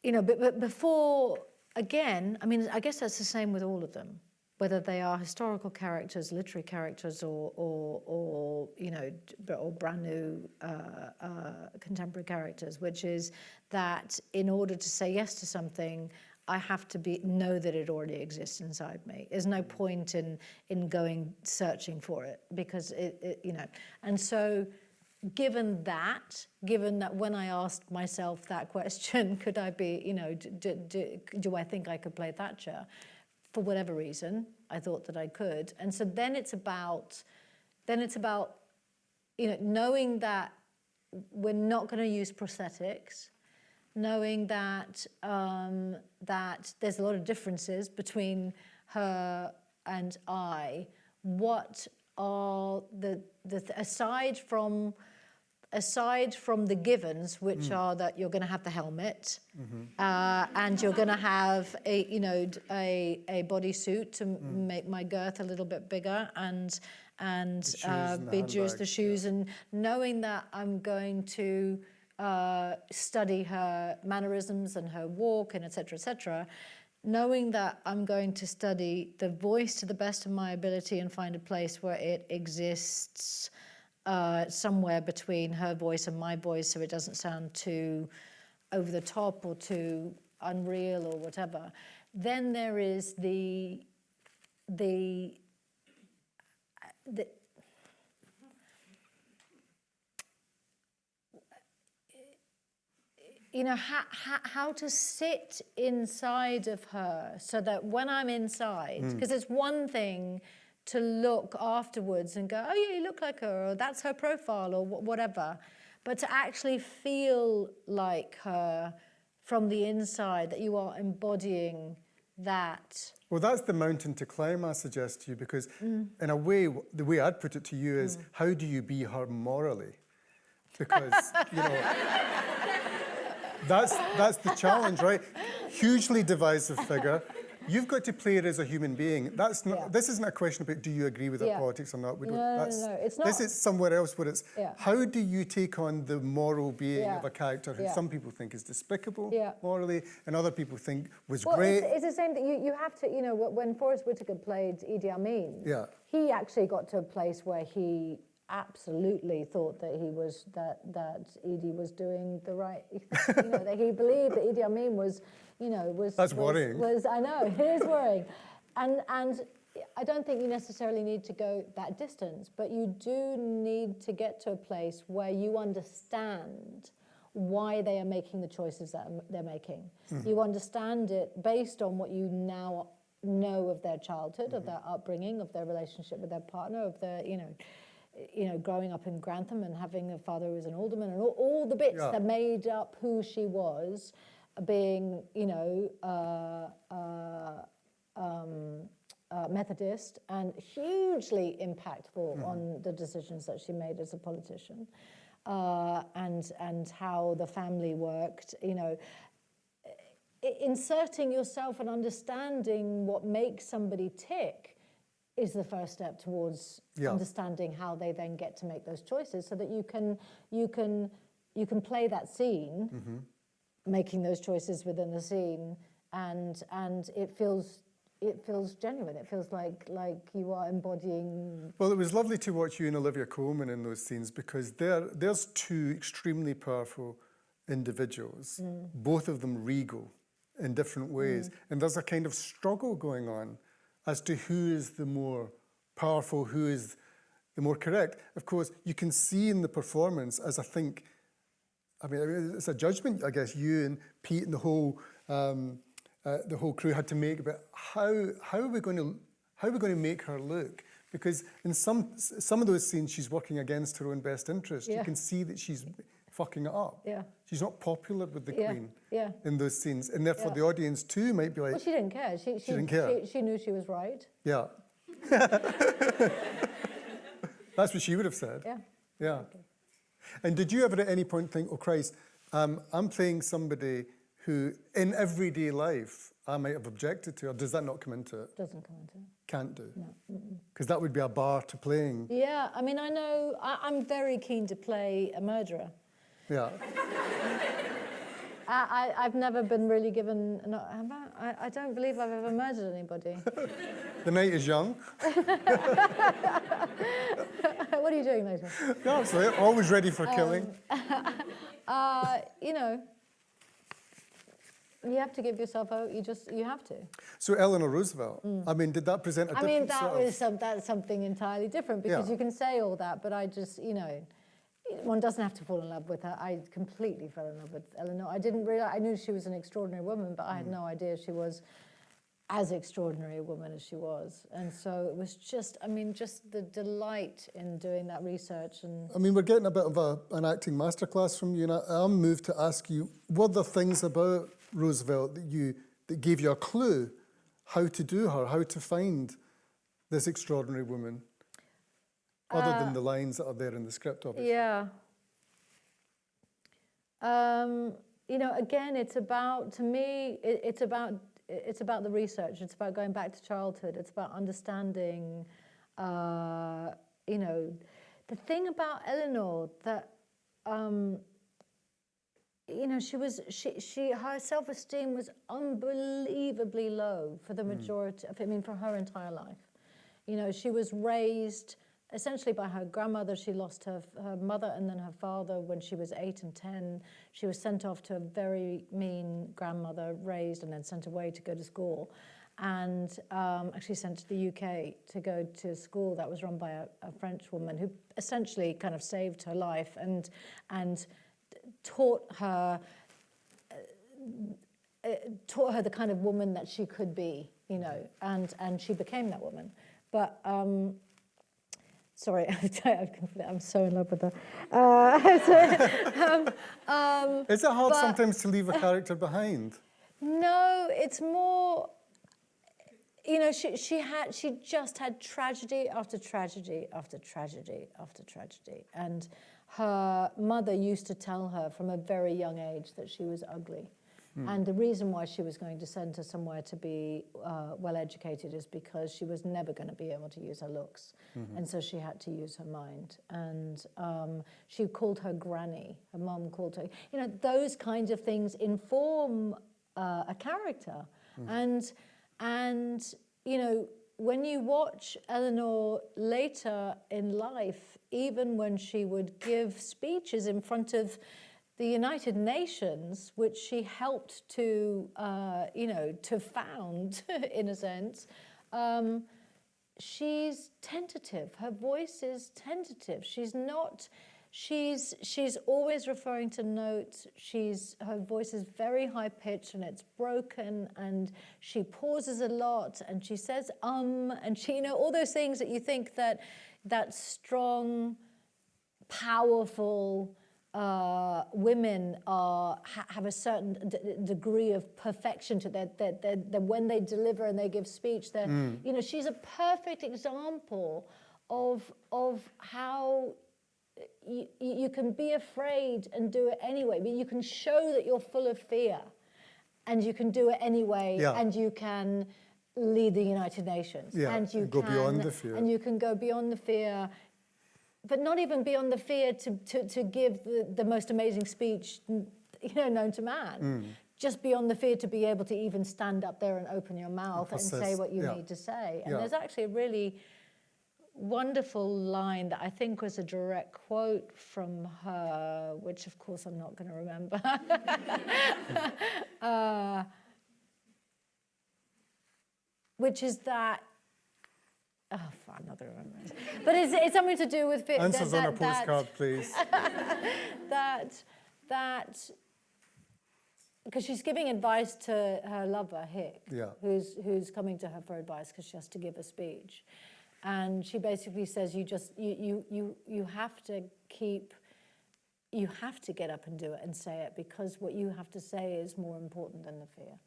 you know, but before, again, I mean, I guess that's the same with all of them, whether they are historical characters, literary characters, or you know, or brand new contemporary characters, which is that in order to say yes to something, I have to know that it already exists inside me. There's no point in going searching for it, because it you know, and so given that when I asked myself that question, could I be, you know, do I think I could play Thatcher? For whatever reason, I thought that I could. And so then it's about, you know, knowing that we're not going to use prosthetics, knowing that that there's a lot of differences between her and I. What are the aside from the givens, which are that you're going to have the helmet, and you're going to have a, you know, a bodysuit to make my girth a little bit bigger, and the shoes, and knowing that I'm going to study her mannerisms and her walk, and et cetera, knowing that I'm going to study the voice to the best of my ability and find a place where it exists somewhere between her voice and my voice, so it doesn't sound too over the top or too unreal or whatever. Then there is the you know, how to sit inside of her so that when I'm inside, because it's one thing to look afterwards and go, oh yeah, you look like her, or that's her profile, or whatever, but to actually feel like her from the inside, that you are embodying that. Well, that's the mountain to climb, I suggest to you, because in a way, the way I'd put it to you is, how do you be her morally? Because, you know, that's the challenge, right? Hugely divisive figure. You've got to play her as a human being. That's not. This isn't a question about do you agree with her politics or not. No, it's not. This is somewhere else where it's how do you take on the moral being of a character who some people think is despicable morally, and other people think was great. It's the same thing. You have to, you know, when Forrest Whitaker played Idi Amin, he actually got to a place where he absolutely thought that he was that Idi was doing the right thing, you know, that he believed that Idi Amin was, you know, worrying. I know, it is worrying. And I don't think you necessarily need to go that distance, but you do need to get to a place where you understand why they are making the choices that they're making. You understand it based on what you now know of their childhood, of their upbringing, of their relationship with their partner, of their, you know, growing up in Grantham and having a father who was an alderman, and all the bits that made up who she was, being, you know, Methodist, and hugely impactful on the decisions that she made as a politician, and how the family worked, you know. Inserting yourself and understanding what makes somebody tick is the first step towards understanding how they then get to make those choices, so that you can play that scene, making those choices within the scene, and it feels genuine. It feels like you are embodying. Well, it was lovely to watch you and Olivia Colman in those scenes, because there's two extremely powerful individuals, both of them regal in different ways, and there's a kind of struggle going on as to who is the more powerful, who is the more correct. Of course, you can see in the performance, as I think, I mean, it's a judgment, I guess, you and Pete and the whole crew had to make about how are we going to make her look? Because in some of those scenes, she's working against her own best interest. You can see that she's fucking it up. She's not popular with the Queen in those scenes, and therefore the audience too might be like. Well, she didn't care. She didn't care. She knew she was right. Yeah. That's what she would have said. Yeah. Okay. And did you ever at any point think, oh Christ, I'm playing somebody who in everyday life I might have objected to, or does that not come into it? Doesn't come into it. Can't do? No. Because that would be a bar to playing. Yeah, I mean, I know, I'm very keen to play a murderer. Yeah. I've never been really given. No, I don't believe I've ever murdered anybody. The night is young. What are you doing later? No, absolutely. Always ready for killing. You know, you have to give yourself out. You have to. So Eleanor Roosevelt, I mean, did that present a different That's something entirely different, because you can say all that, but I just, you know, one doesn't have to fall in love with her. I completely fell in love with Eleanor. I didn't realize, I knew she was an extraordinary woman, but I had no idea she was as extraordinary a woman as she was. And so it was just, I mean, just the delight in doing that research. And I mean, we're getting a bit of an acting masterclass from you, and I'm moved to ask you, were there things about Roosevelt that gave you a clue how to do her, how to find this extraordinary woman, other than the lines that are there in the script, obviously? Yeah. You know, again, it's about, to me, it's about the research. It's about going back to childhood. It's about understanding, you know, the thing about Eleanor that, you know, her self-esteem was unbelievably low for the majority, I mean, for her entire life. You know, she was raised essentially by her grandmother. She lost her mother and then her father when she was 8 and 10. She was sent off to a very mean grandmother, raised and then sent away to go to school. And actually sent to the UK to go to school that was run by a French woman who essentially kind of saved her life and taught her the kind of woman that she could be, you know, and she became that woman. But sorry, I'm so in love with her. Is it hard sometimes to leave a character behind? No, it's more, you know, she just had tragedy after tragedy after tragedy after tragedy, and her mother used to tell her from a very young age that she was ugly. And the reason why she was going to send her somewhere to be well educated is because she was never going to be able to use her looks. And so she had to use her mind. And she called her granny. Her mum called her. You know, those kinds of things inform a character. And you know, when you watch Eleanor later in life, even when she would give speeches in front of the United Nations, which she helped to, you know, to found, in a sense, she's tentative. Her voice is tentative. She's not. She's always referring to notes. Her voice is very high pitched and it's broken, and she pauses a lot and she says and she, you know, all those things that you think that strong, powerful women have a certain degree of perfection to that when they deliver and they give speech, you know, she's a perfect example of how you can be afraid and do it anyway. But you can show that you're full of fear, and you can do it anyway, and you can lead the United Nations, and you go beyond the fear, and you can go beyond the fear. But not even beyond the fear to give the most amazing speech, you know, known to man. Just beyond the fear to be able to even stand up there and open your mouth and say what you need to say. And there's actually a really wonderful line that I think was a direct quote from her, which of course I'm not going to remember. Which is that. Oh, I'm not going to remember it. But it's something to do with... Answers on a postcard, please. Because she's giving advice to her lover, Hick, who's coming to her for advice because she has to give a speech. And she basically says, you have to get up and do it and say it, because what you have to say is more important than the fear.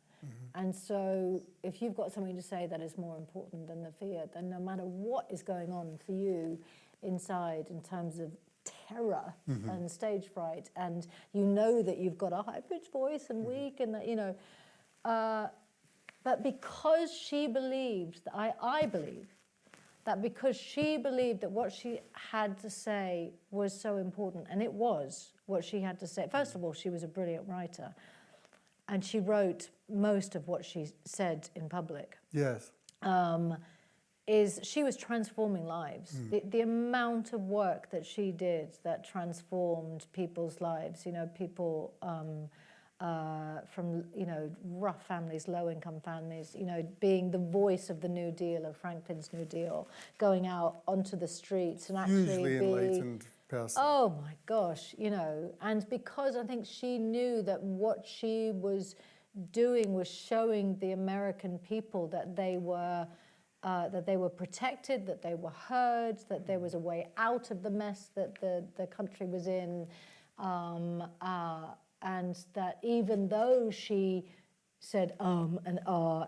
And so if you've got something to say that is more important than the fear, then no matter what is going on for you inside in terms of terror and stage fright, and you know that you've got a high-pitched voice and weak, and that, you know, but because she believed, I believe, that because she believed that what she had to say was so important, and it was what she had to say. First of all, she was a brilliant writer. and she wrote most of what she said in public. Yes. Is she was transforming lives. The amount of work that she did that transformed people's lives, you know, people from, you know, rough families, low-income families, you know, being the voice of the New Deal, of Franklin's New Deal, going out onto the streets and actually Hugely enlightened person. Oh my gosh, you know, and because I think she knew that what she was doing was showing the American people that they were protected, that they were heard, that there was a way out of the mess that the country was in, and that even though she said and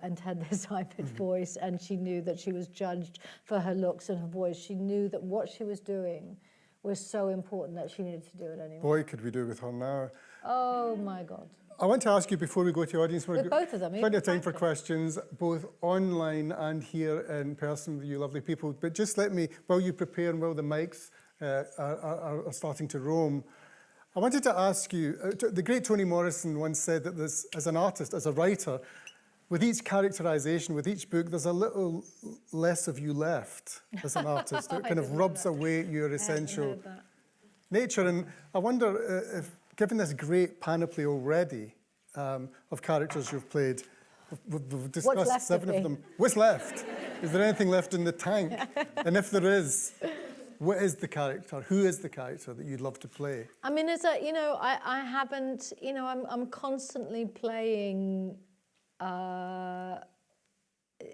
and had this high-pitched voice, and she knew that she was judged for her looks and her voice, she knew that what she was doing was so important that she needed to do it anyway. Boy, could we do with her now. Oh my God. I want to ask you before we go to the audience, With both of them, plenty of time even for questions, both online and here in person with you lovely people. But just let me, while you prepare and while the mics are starting to roam, I wanted to ask you, the great Toni Morrison once said that there's, as an artist, as a writer, with each characterization, with each book, there's a little less of you left as an artist. It kind of rubs away your essential nature. And I wonder if, given this great panoply already of characters you've played, we've discussed 7 of them. What's left? Is there anything left in the tank? And if there is, what is the character? Who is the character that you'd love to play? I mean, you know, I haven't, you know, I'm constantly playing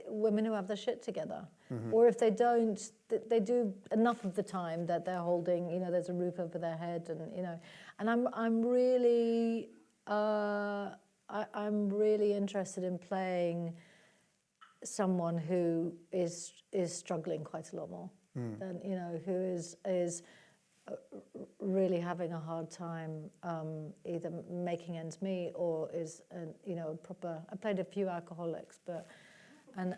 women who have their shit together. Or if they don't, they do enough of the time that they're holding, you know, there's a roof over their head, and, you know, and I'm really, I'm really interested in playing someone who is struggling quite a lot more. And, you know, who is really having a hard time either making ends meet or is, you know, proper. I played a few alcoholics, but, and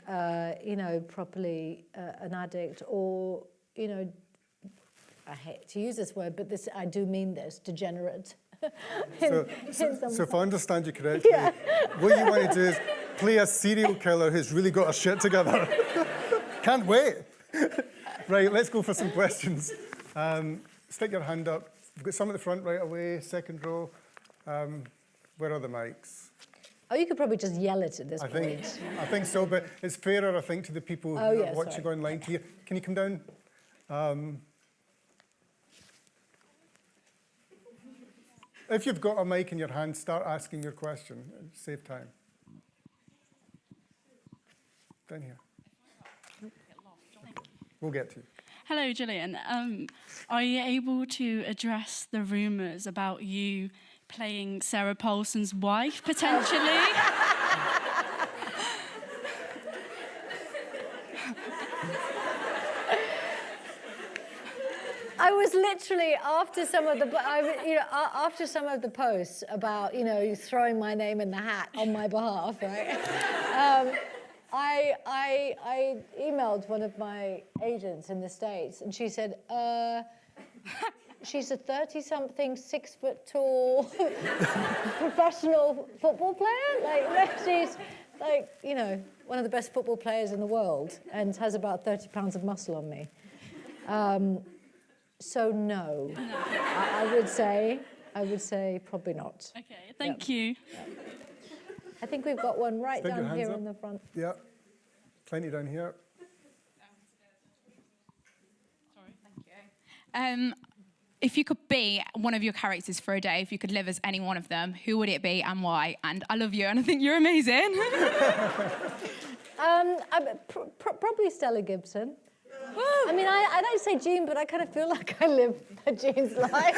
you know, properly an addict, or, you know, I hate to use this word, but this, I do mean this, degenerate. So if I understand you correctly, what you want to do is play a serial killer who's really got her shit together. Can't wait. Right, let's go for some questions. Stick your hand up. We've got some at the front right away, second row. Where are the mics? Oh, you could probably just yell it at this point. I think so, but it's fairer, I think, to the people who are watching online to you. Can you come down? If you've got a mic in your hand, start asking your question. Save time. Down here. We'll get to you. Hello, Gillian. Are you able to address the rumours about you playing Sarah Paulson's wife, potentially? I was literally after some of the posts about, you know, throwing my name in the hat on my behalf, right? I emailed one of my agents in the States, and she said, she's a 30-something, 6-foot-tall professional football player. Like, she's like, you know, one of the best football players in the world, and has about 30 pounds of muscle on me. So no, I would say probably not. Okay, thank you. I think we've got one right Stick down here up. in the front. Yeah, plenty down here. Sorry, thank you. If you could be one of your characters for a day, if you could live as any one of them, who would it be and why? And I love you, and I think you're amazing. Probably Stella Gibson. I mean, I don't say Jean, but I kind of feel like I live Jean's life.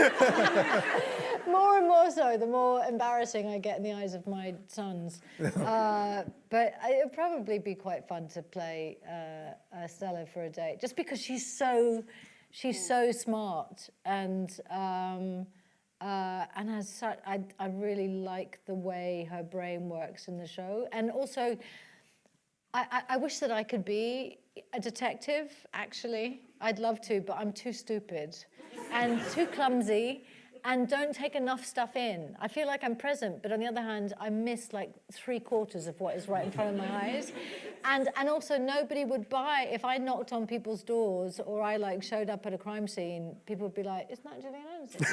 More and more so, the more embarrassing I get in the eyes of my sons. But it would probably be quite fun to play Stella for a day, just because she's so smart, and has such. I really like the way her brain works in the show, and also. I wish that I could be a detective, actually. I'd love to, but I'm too stupid and too clumsy and don't take enough stuff in. I feel like I'm present, but on the other hand, I miss like 3/4 of what is right in front of my eyes. And also nobody would buy, if I knocked on people's doors or I like showed up at a crime scene, people would be like, isn't that Gillian Anderson?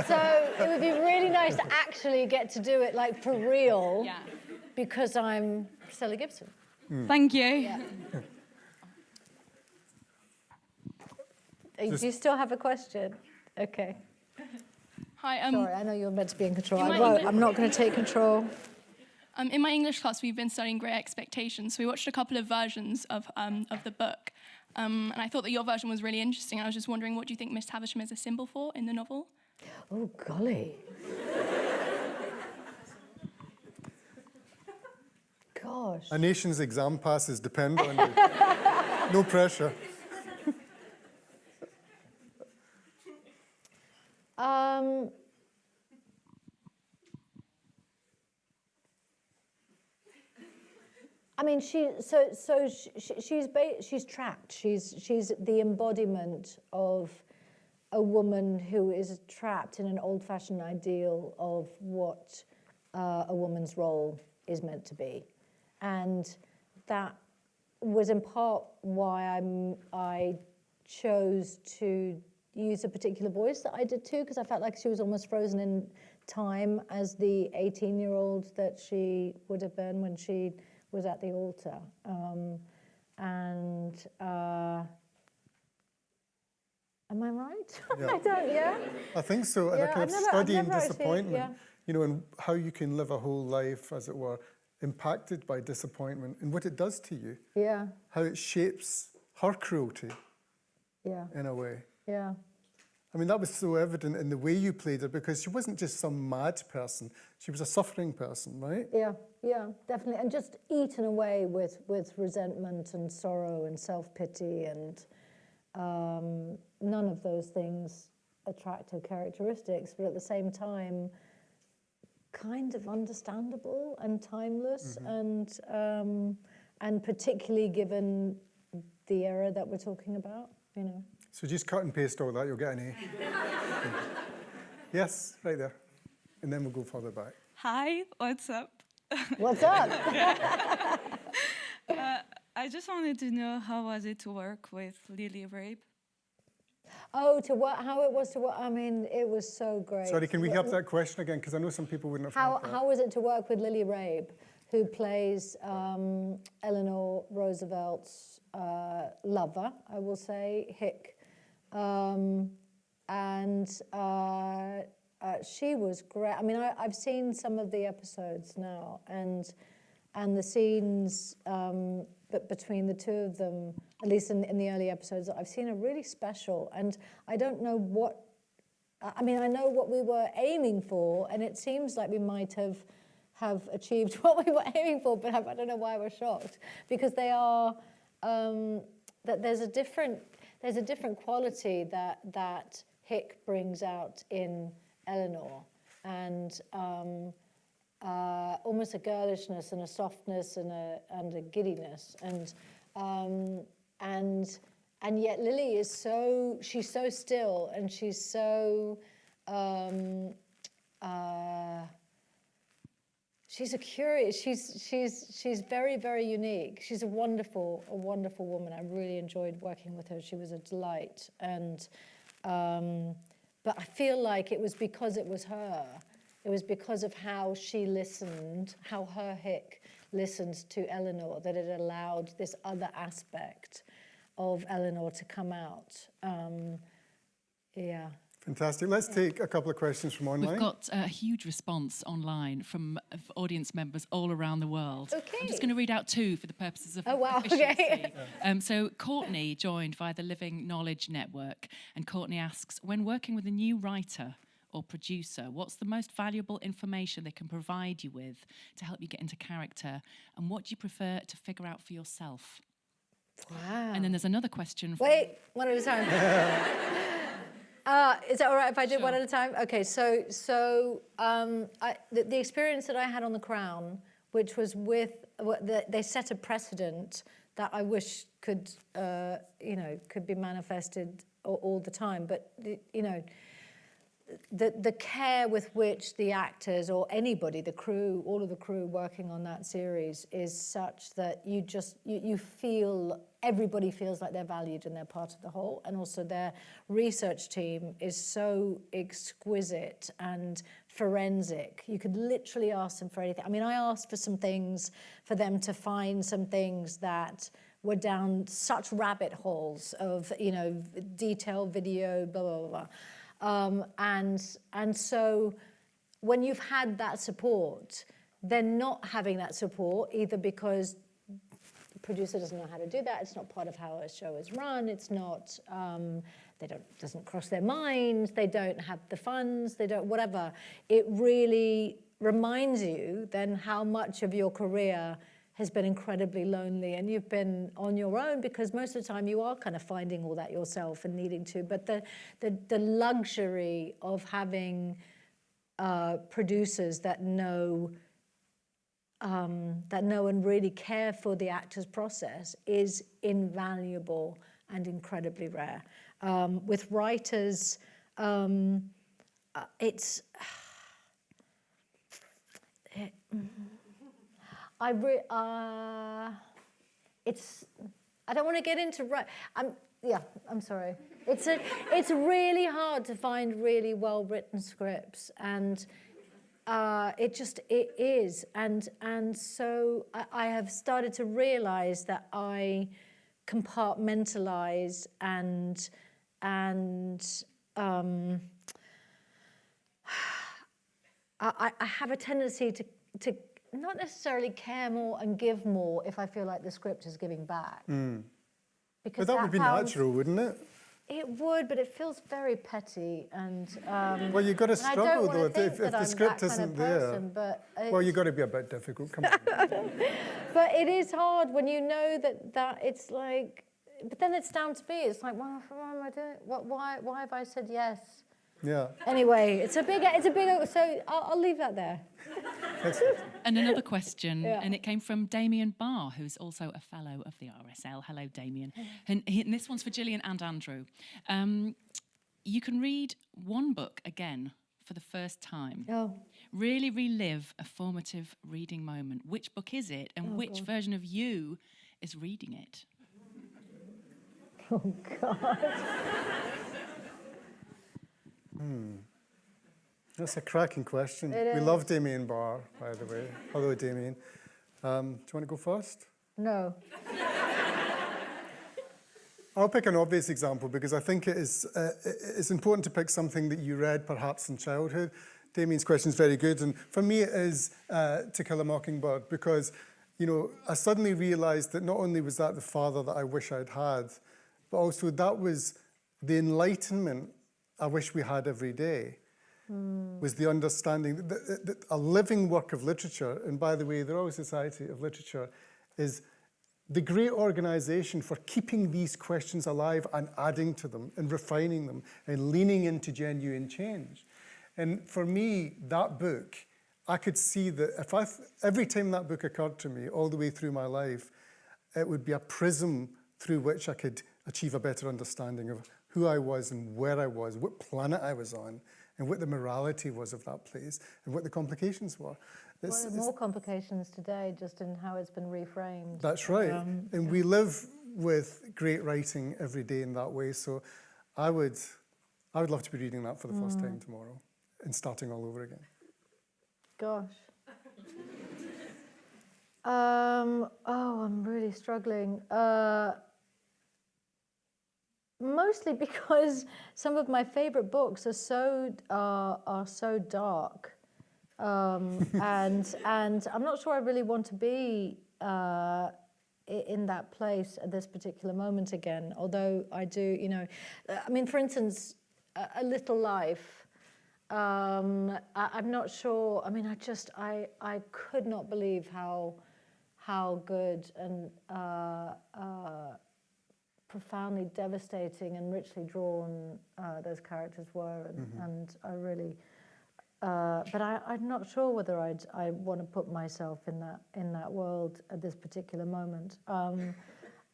So it would be really nice to actually get to do it like for real, because I'm Stella Gibson. Thank you. Yeah. Do you still have a question? Okay. Hi. Sorry, I know you're meant to be in control. in I my won't. English- I'm not going to take control. In my English class, we've been studying Great Expectations. So we watched a couple of versions of the book. And I thought that your version was really interesting. I was just wondering, what do you think Miss Havisham is a symbol for in the novel? Oh, golly. Gosh. A nation's exam passes depend on you. No pressure. I mean, she's trapped. She's the embodiment of a woman who is trapped in an old-fashioned ideal of what a woman's role is meant to be, and that was in part why I chose to use a particular voice that I did too, because I felt like she was almost frozen in time as the 18-year-old that she would have been when she was at the altar. Am I right? Yeah. I don't, yeah? I think so. And Yeah, a kind of I've study in never actually- disappointment, yeah. you know, and how you can live a whole life, as it were, impacted by disappointment and what it does to you, Yeah, how it shapes her cruelty yeah, in a way. yeah. I mean, that was so evident in the way you played her, because she wasn't just some mad person. She was a suffering person, right? Yeah, yeah, definitely. And just eaten away with resentment and sorrow and self-pity, and none of those things attractive characteristics, but at the same time, kind of understandable and timeless, and particularly given the era that we're talking about, you know. So just cut and paste all that, you'll get an A. Yes, right there. And then we'll go further back. Hi, what's up? What's up? I just wanted to know, how was it to work with Lily Rabe? Oh, to what? How it was to work? I mean, it was so great. Sorry, can we have that question again? Because I know some people wouldn't have heard that. How was it to work with Lily Rabe, who plays Eleanor Roosevelt's lover, I will say, Hick. She was great. I mean, I've seen some of the episodes now, and the scenes but between the two of them, at least in the early episodes that I've seen, are really special. And I don't know what, I mean, I know what we were aiming for, and it seems like we might have achieved what we were aiming for, but I don't know why we're shocked, because they are, that there's a different quality that Hick brings out in Eleanor, and almost a girlishness and a softness and a giddiness, and yet Lily is she's so still, and she's so she's a curious, she's very, very unique. She's a wonderful woman. I really enjoyed working with her. She was a delight, and but I feel like it was because it was her. It was because of how she listened, how her Hick listened to Eleanor, that it allowed this other aspect of Eleanor to come out. Yeah. Fantastic. Let's take a couple of questions from online. We've got a huge response online from audience members all around the world. Okay. I'm just going to read out two for the purposes of Oh, wow, efficiency. okay. So Courtney joined via the Living Knowledge Network, and Courtney asks, when working with a new writer or producer, what's the most valuable information they can provide you with to help you get into character, and what do you prefer to figure out for yourself? Wow. And then there's another question. Wait, one at a time. Is that all right if I do one at a time? Okay, so the experience that I had on The Crown, which was they set a precedent that I wish could be manifested all the time. But the care with which the actors or anybody, the crew, all of the crew working on that series is such that you feel, everybody feels like they're valued and they're part of the whole. And also their research team is so exquisite and forensic. You could literally ask them for anything. I mean, I asked for some things, for them to find some things that were down such rabbit holes of, you know, detailed video, blah, blah, blah. And so when you've had that support, then not having that support, either because the producer doesn't know how to do that, it's not part of how a show is run, it's not, doesn't cross their minds, they don't have the funds, they don't, whatever. It really reminds you then how much of your career has been incredibly lonely, and you've been on your own, because most of the time you are kind of finding all that yourself and needing to. But the luxury of having producers that know and really care for the actor's process is invaluable and incredibly rare. With writers, it's. I don't want to get into I'm sorry. It's really hard to find really well written scripts, and it is, and so I have started to realize that I compartmentalize and I have a tendency to not necessarily care more and give more if I feel like the script is giving back. Because but that would be natural, wouldn't it? It would, but it feels very petty. And well, you've got to struggle though if the script isn't there. Well, you've got to be a bit difficult. Come on. But it is hard when you know that it's like. But then it's down to me. It's like, well, what am I doing? Why have I said yes? Yeah. Anyway, it's a big. So I'll leave that there. And another question, and it came from Damien Barr, who's also a fellow of the RSL. Hello, Damien. And this one's for Gillian and Andrew. You can read one book again for the first time. Oh. Really relive a formative reading moment. Which book is it, and which version of you is reading it? Oh, God. That's a cracking question. We love Damien Barr, by the way. Hello, Damien. Do you want to go first? No. I'll pick an obvious example because I think it's important to pick something that you read perhaps in childhood. Damien's question is very good, and for me it is To Kill a Mockingbird, because, you know, I suddenly realised that not only was that the father that I wish I'd had, but also that was the enlightenment I wish we had every day. Was the understanding that a living work of literature, and by the way, the Royal Society of Literature is the great organisation for keeping these questions alive and adding to them and refining them and leaning into genuine change. And for me, that book, I could see that every time that book occurred to me all the way through my life, it would be a prism through which I could achieve a better understanding of who I was and where I was, what planet I was on, and what the morality was of that place, and what the complications were. Well, more complications today, just in how it's been reframed. That's right. And we live with great writing every day in that way. So I would love to be reading that for the first time tomorrow and starting all over again. Gosh. I'm really struggling. Mostly because some of my favorite books are so dark, and I'm not sure I really want to be in that place at this particular moment again. Although I do, you know, I mean, for instance, A Little Life. I'm not sure. I mean, I could not believe how good and profoundly devastating and richly drawn those characters were, and I really, but I'm not sure whether I want to put myself in that world at this particular moment. I'm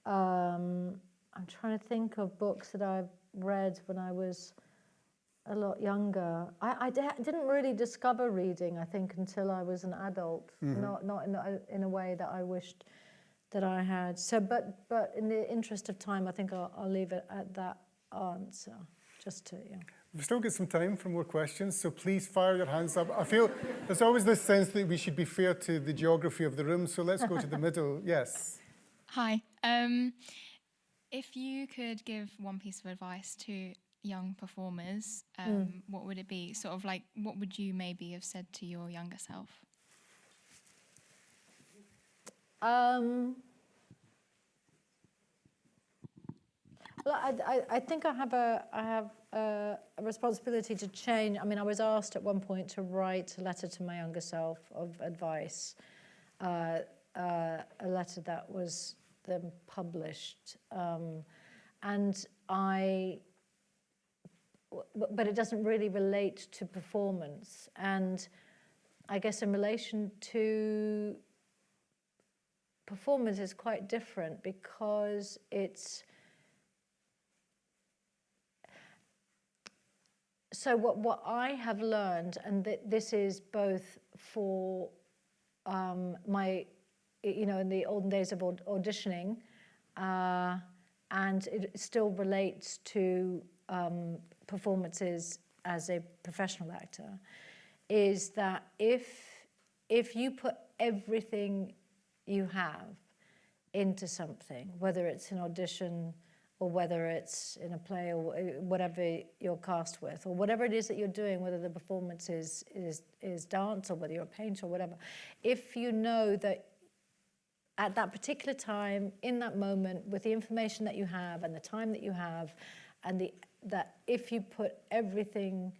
trying to think of books that I've read when I was a lot younger. I didn't really discover reading, I think, until I was an adult. Not in a way that I wished that I had. So, but in the interest of time, I think I'll leave it at that answer. Just to, yeah. We've still got some time for more questions, so please fire your hands up. I feel there's always this sense that we should be fair to the geography of the room, so let's go to the middle. Yes. Hi. If you could give one piece of advice to young performers, what would it be? Sort of like, what would you maybe have said to your younger self? Well, I think I have a responsibility to change. I mean, I was asked at one point to write a letter to my younger self of advice, a letter that was then published, but it doesn't really relate to performance. And I guess in relation to performance is quite different, because it's, so what I have learned, and this is both for my, in the olden days of auditioning, and it still relates to performances as a professional actor, is that if you put everything you have into something, whether it's an audition or whether it's in a play or whatever you're cast with, or whatever it is that you're doing, whether the performance is dance or whether you're a painter or whatever, if you know that at that particular time, in that moment, with the information that you have and the time that you have, and that if you put everything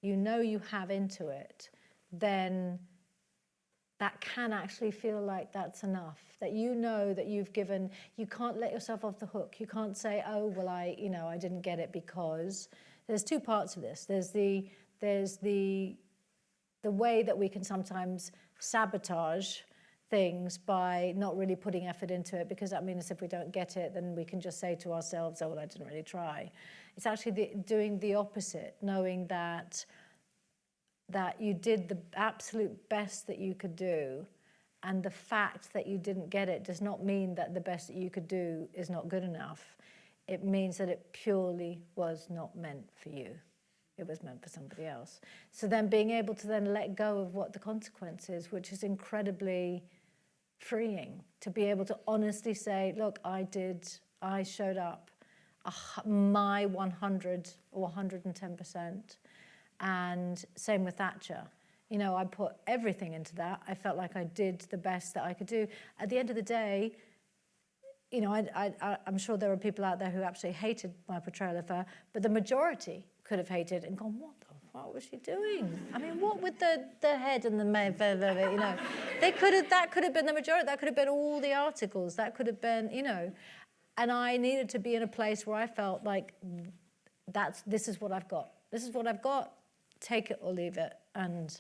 you know you have into it, then that can actually feel like that's enough. That you know that you've given, you can't let yourself off the hook. You can't say, oh, well, I didn't get it because. There's two parts of this. There's the way that we can sometimes sabotage things by not really putting effort into it, because that means if we don't get it, then we can just say to ourselves, oh, well, I didn't really try. It's actually doing the opposite, knowing that you did the absolute best that you could do, and the fact that you didn't get it does not mean that the best that you could do is not good enough. It means that it purely was not meant for you. It was meant for somebody else. So then being able to then let go of what the consequence is, which is incredibly freeing, to be able to honestly say, look, I showed up my 100 or 110%. And same with Thatcher. I put everything into that. I felt like I did the best that I could do. At the end of the day, I'm sure there are people out there who absolutely hated my portrayal of her, but the majority could have hated and gone, what the fuck was she doing? I mean, what with the head and the, that could have been the majority. That could have been all the articles. That could have been, and I needed to be in a place where I felt like this is what I've got. This is what I've got. Take it or leave it, and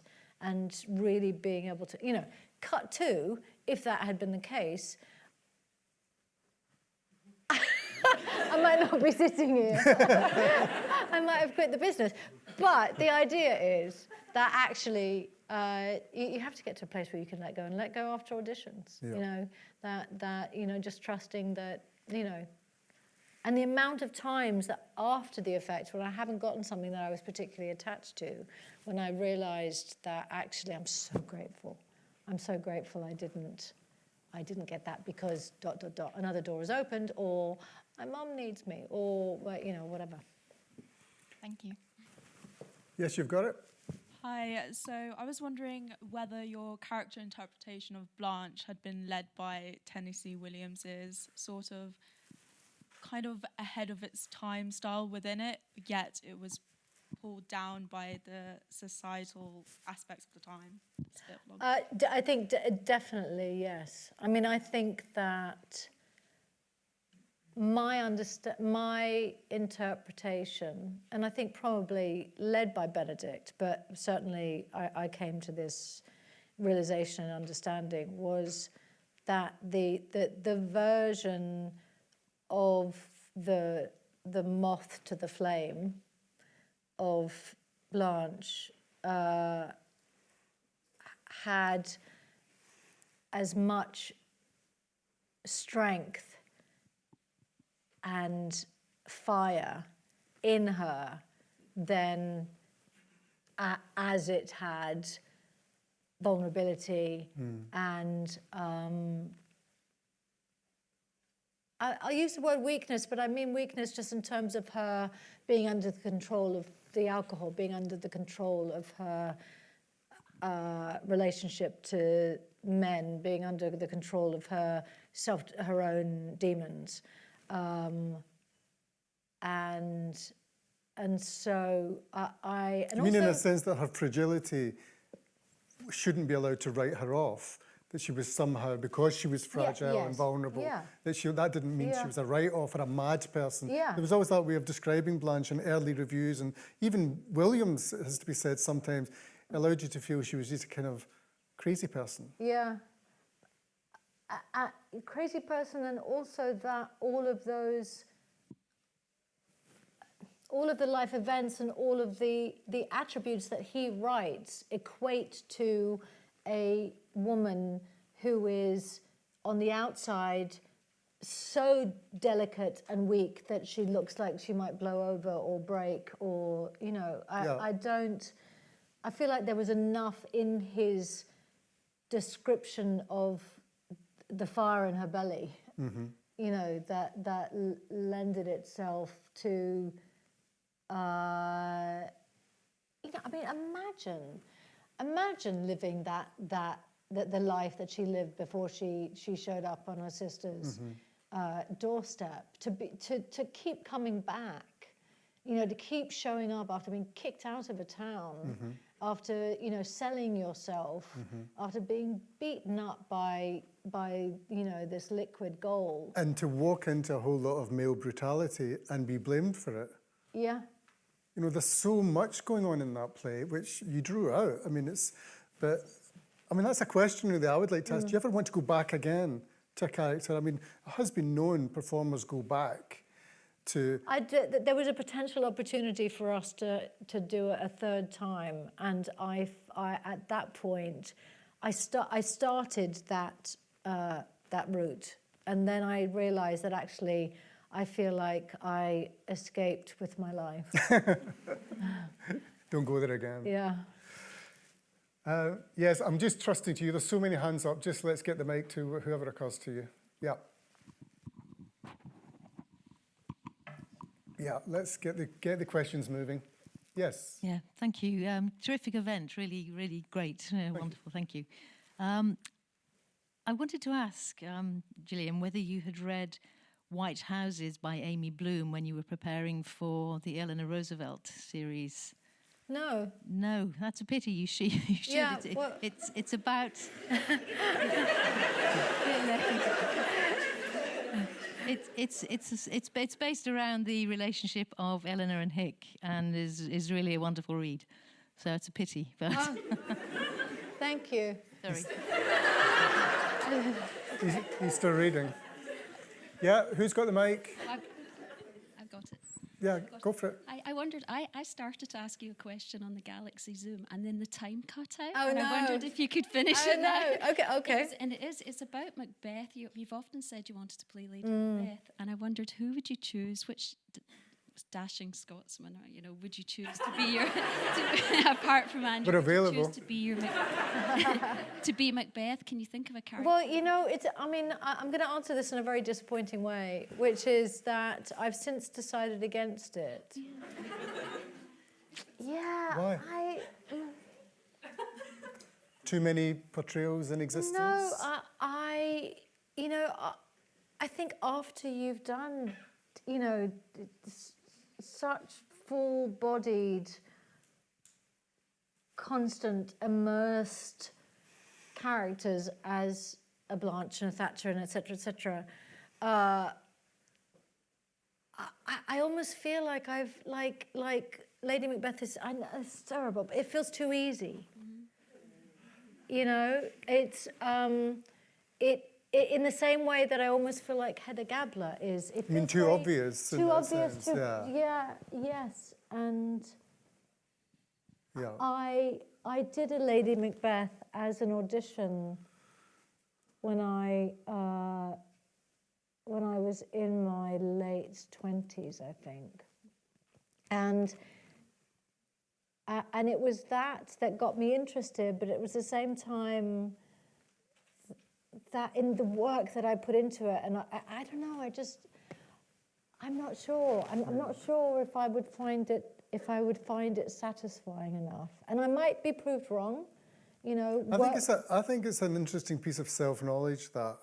really being able to, cut to, if that had been the case, I might not be sitting here. I might have quit the business. But the idea is that actually you have to get to a place where you can let go, and let go after auditions. Yeah. Just trusting that, and the amount of times that after the effect, when I haven't gotten something that I was particularly attached to, when I realised that actually I'm so grateful. I'm so grateful I didn't get that because ... another door is opened, or my mum needs me, or whatever. Thank you. Yes, you've got it. Hi, so I was wondering whether your character interpretation of Blanche had been led by Tennessee Williams's sort of kind of ahead of its time style within it, yet it was pulled down by the societal aspects of the time. It's a bit long. I think definitely, yes. I mean, I think that my interpretation, and I think probably led by Benedict, but certainly I came to this realization and understanding, was that the version of the moth to the flame Blanche had as much strength and fire in her than as it had vulnerability and I'll use the word weakness, but I mean weakness just in terms of her being under the control of the alcohol, being under the control of her relationship to men, being under the control of her own demons, and so I. And you mean also, in a sense that her fragility shouldn't be allowed to write her off? That she was somehow, because she was fragile and vulnerable, that didn't mean she was a write-off or a mad person. There was always that way of describing Blanche in early reviews, and even Williams, it has to be said sometimes, allowed you to feel she was just a kind of crazy person. Yeah. A crazy person, and also that all of the life events and all of the attributes that he writes equate to a woman who is on the outside so delicate and weak that she looks like she might blow over or break, or, you know, I feel like there was enough in his description of the fire in her belly, you know, that lended itself to, you know, I mean, imagine living the life that she lived before she showed up on her sister's doorstep, to keep coming back, you know, to keep showing up after being kicked out of a town, after, you know, selling yourself, after being beaten up by you know, this liquid gold. And to walk into a whole lot of male brutality and be blamed for it. Yeah. You know, there's so much going on in that play, which you drew out. I mean, that's a question really I would like to ask. Do you ever want to go back again to a character? I mean, it has been known performers go back to... There was a potential opportunity for us to do it a third time, and I at that point, I started that route, and then I realised that actually I feel like I escaped with my life. Don't go there again. Yeah. Yes, I'm just trusting to you. There's so many hands up. Just let's get the mic to whoever occurs to you. Yeah. Yeah, let's get the questions moving. Yes. Yeah, thank you. Terrific event, really, really great. Wonderful, thank you. I wanted to ask, Gillian, whether you had read White Houses by Amy Bloom when you were preparing for the Eleanor Roosevelt series. No. No, that's a pity. You should. Yeah, it's about. It's based around the relationship of Eleanor and Hick, and is really a wonderful read. So it's a pity, but. Thank you. Sorry. He's still reading. Yeah, who's got the mic? I've got it. Yeah, go for it. I wondered, I started to ask you a question on the Galaxy Zoom, and then the time cut out. Oh, and no. I wondered if you could finish it now. Okay. It's about Macbeth. You've often said you wanted to play Lady Macbeth, and I wondered, who would you choose? Which dashing Scotsman, or, you know, would you choose to be your, apart from Andrew, but would available. you choose to be your to be Macbeth? Can you think of a character? Well, you know, I'm going to answer this in a very disappointing way, which is that I've since decided against it. Yeah. Why? Too many portrayals in existence? No, I think after you've done, you know, such full-bodied, constant, immersed characters as a Blanche and a Thatcher and et cetera, I almost feel like I've, like Lady Macbeth is, it's terrible, but it feels too easy. You know, it's, in the same way that I almost feel like Hedda Gabler is. You mean too obvious? Too obvious. Yes. And Yeah. I did a Lady Macbeth as an audition when I was in my late 20s, I think, and it was that got me interested, but it was the same time that in the work that I put into it, and I don't know, I'm not sure. I'm not sure if I would find it satisfying enough, and I might be proved wrong. You know, I think it's an interesting piece of self-knowledge that,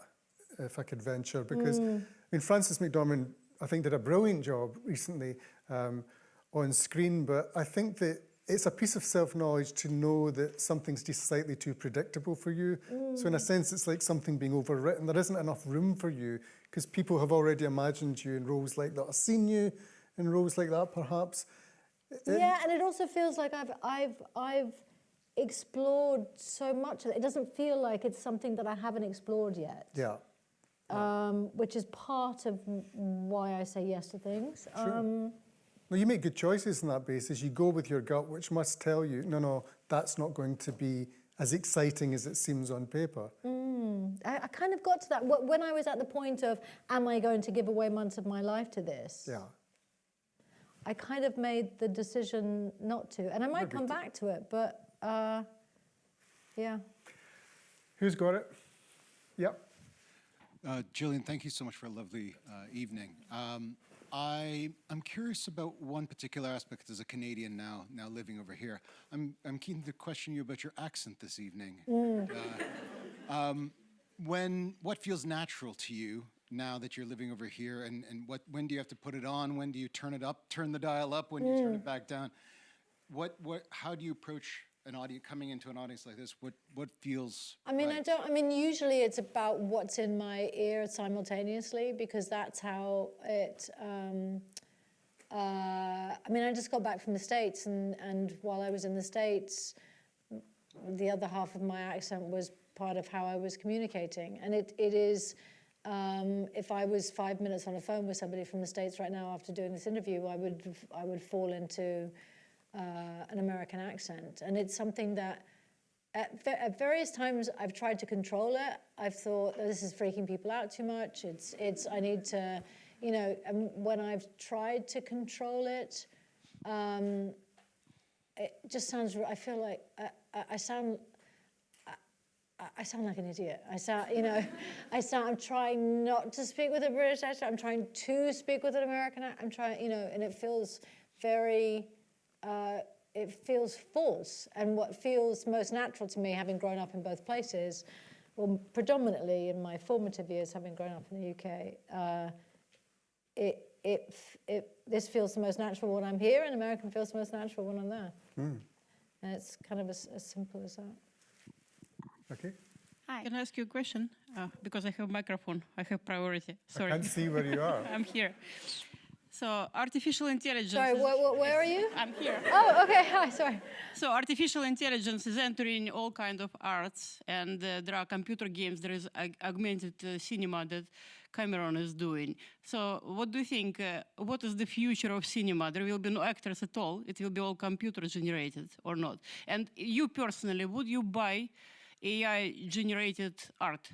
if I could venture, because I mean, Frances McDormand, I think, did a brilliant job recently on screen, but I think that it's a piece of self-knowledge to know that something's just slightly too predictable for you. So in a sense, it's like something being overwritten. There isn't enough room for you because people have already imagined you in roles like that, or seen you in roles like that, perhaps. Yeah, and it also feels like I've explored so much of it. It doesn't feel like it's something that I haven't explored yet. Yeah. Which is part of why I say yes to things. Sure. Well, you make good choices on that basis. You go with your gut, which must tell you, no, that's not going to be as exciting as it seems on paper. I kind of got to that when I was at the point of, am I going to give away months of my life to this? Yeah. I kind of made the decision not to. And I might come back to it, but yeah. Who's got it? Yep. Gillian, thank you so much for a lovely evening. I'm curious about one particular aspect as a Canadian now living over here. I'm keen to question you about your accent this evening. What feels natural to you now that you're living over here, and when do you have to put it on? When do you turn it up, turn the dial up? When do you turn it back down? How do you approach an audience, coming into an audience like this? What feels right? Usually it's about what's in my ear simultaneously, because that's how it I just got back from the States, and while I was in the States, the other half of my accent was part of how I was communicating. And it is, if I was 5 minutes on the phone with somebody from the States right now after doing this interview, I would fall into an American accent. And it's something that at various times I've tried to control it. I've thought, oh, this is freaking people out too much. I need to, and when I've tried to control it, it just sounds, I feel like I sound like an idiot. I'm trying not to speak with a British accent. I'm trying to speak with an American accent. I'm trying, and it feels very, it feels false. And what feels most natural to me, having grown up in both places, well, predominantly in my formative years, having grown up in the UK, this feels the most natural when I'm here, and American feels the most natural when I'm there. And it's kind of as simple as that. Okay. Hi. Can I ask you a question? Because I have a microphone, I have priority. Sorry. I can't see where you are. I'm here. So artificial intelligence. Sorry, where are you? I'm here. Oh, okay. Hi, sorry. So artificial intelligence is entering all kinds of arts, and there are computer games. There is augmented cinema that Cameron is doing. So what do you think? What is the future of cinema? There will be no actors at all. It will be all computer generated or not? And you personally, would you buy AI-generated art?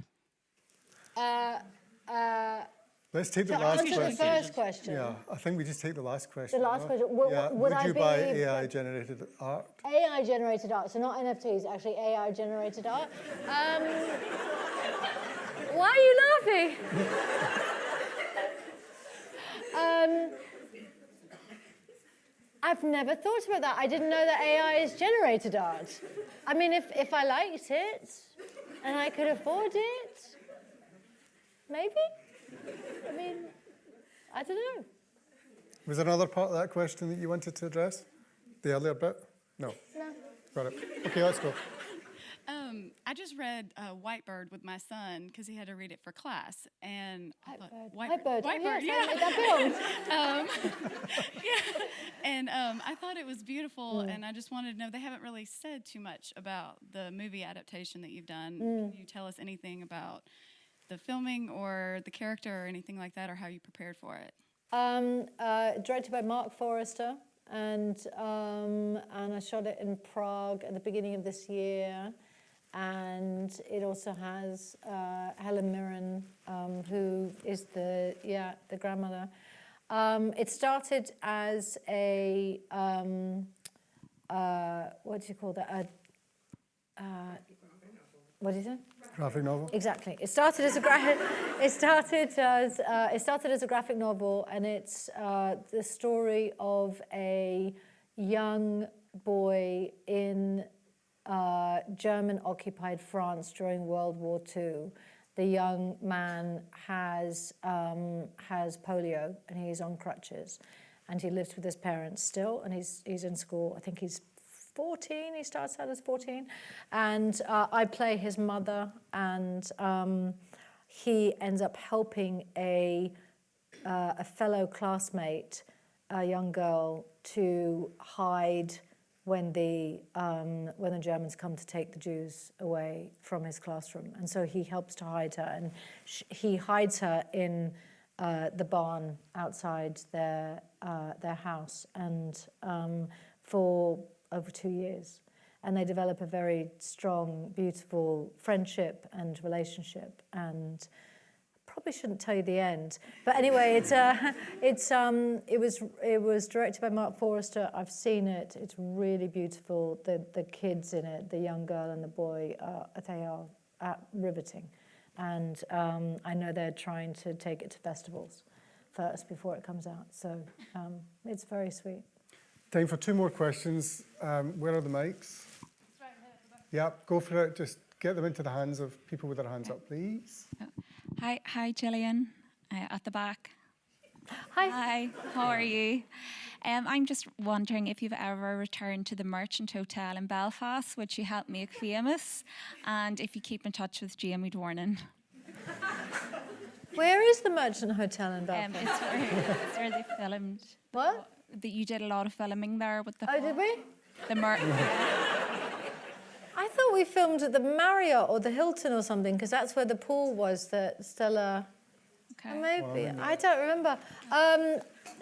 Let's take the last question. The first question. Yeah, I think we just take the last question. The last question. Would you buy AI-generated art? AI-generated art, so not NFTs, actually AI-generated art. Why are you laughing? I've never thought about that. I didn't know that AI is generated art. I mean, if I liked it and I could afford it, maybe. I mean, I don't know. Was there another part of that question that you wanted to address? The earlier bit? No. No. Got it. Okay, let's go. I just read Whitebird with my son because he had to read it for class, and Whitebird. Whitebird, yeah. That film. Yeah, and I thought it was beautiful, and I just wanted to know, they haven't really said too much about the movie adaptation that you've done. Can you tell us anything about the filming or the character or anything like that, or how you prepared for it? Directed by Mark Forrester. and I shot it in Prague at the beginning of this year. And it also has Helen Mirren, who is the grandmother. It started as a what do you call that? What is it? Graphic novel. Exactly. It started as a graphic novel, and it's the story of a young boy in German-occupied France during World War II. The young man has polio, and he's on crutches, and he lives with his parents still, and he's in school. I think he's 14. He starts out as 14, and I play his mother, and he ends up helping a fellow classmate, a young girl, to hide when the Germans come to take the Jews away from his classroom. And so he helps to hide her, and he hides her in the barn outside their house, and for over 2 years. And they develop a very strong, beautiful friendship and relationship, and probably shouldn't tell you the end, but anyway, it was directed by Mark Forrester. I've seen it. It's really beautiful. The kids in it, the young girl and the boy, they are riveting, and I know they're trying to take it to festivals first before it comes out. So it's very sweet. Time for 2 more questions. Where are the mics? Yeah, go for it. Just get them into the hands of people with their hands up, please. Hi, Gillian, at the back. Hi, how are you? I'm just wondering if you've ever returned to the Merchant Hotel in Belfast, which you helped make famous, and if you keep in touch with Jamie Dornan. Where is the Merchant Hotel in Belfast? It's where they filmed. What? That you did a lot of filming there with the. Oh, did we? I thought we filmed at the Marriott or the Hilton or something, because that's where the pool was that Stella. Okay. Maybe. I don't remember.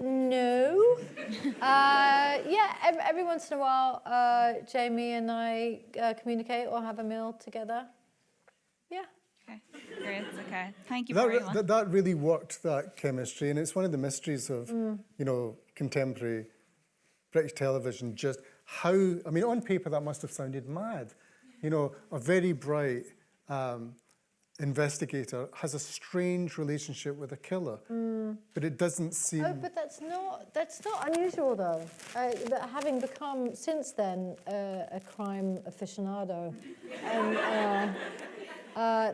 No. Yeah, every once in a while, Jamie and I communicate or have a meal together. Yeah. Okay. Great. Okay. Thank you very much. That really worked, that chemistry, and it's one of the mysteries of contemporary British television. Just how, I mean, on paper that must have sounded mad. A very bright investigator has a strange relationship with a killer, but it doesn't seem. Oh, but that's not unusual though. Having become since then a crime aficionado, and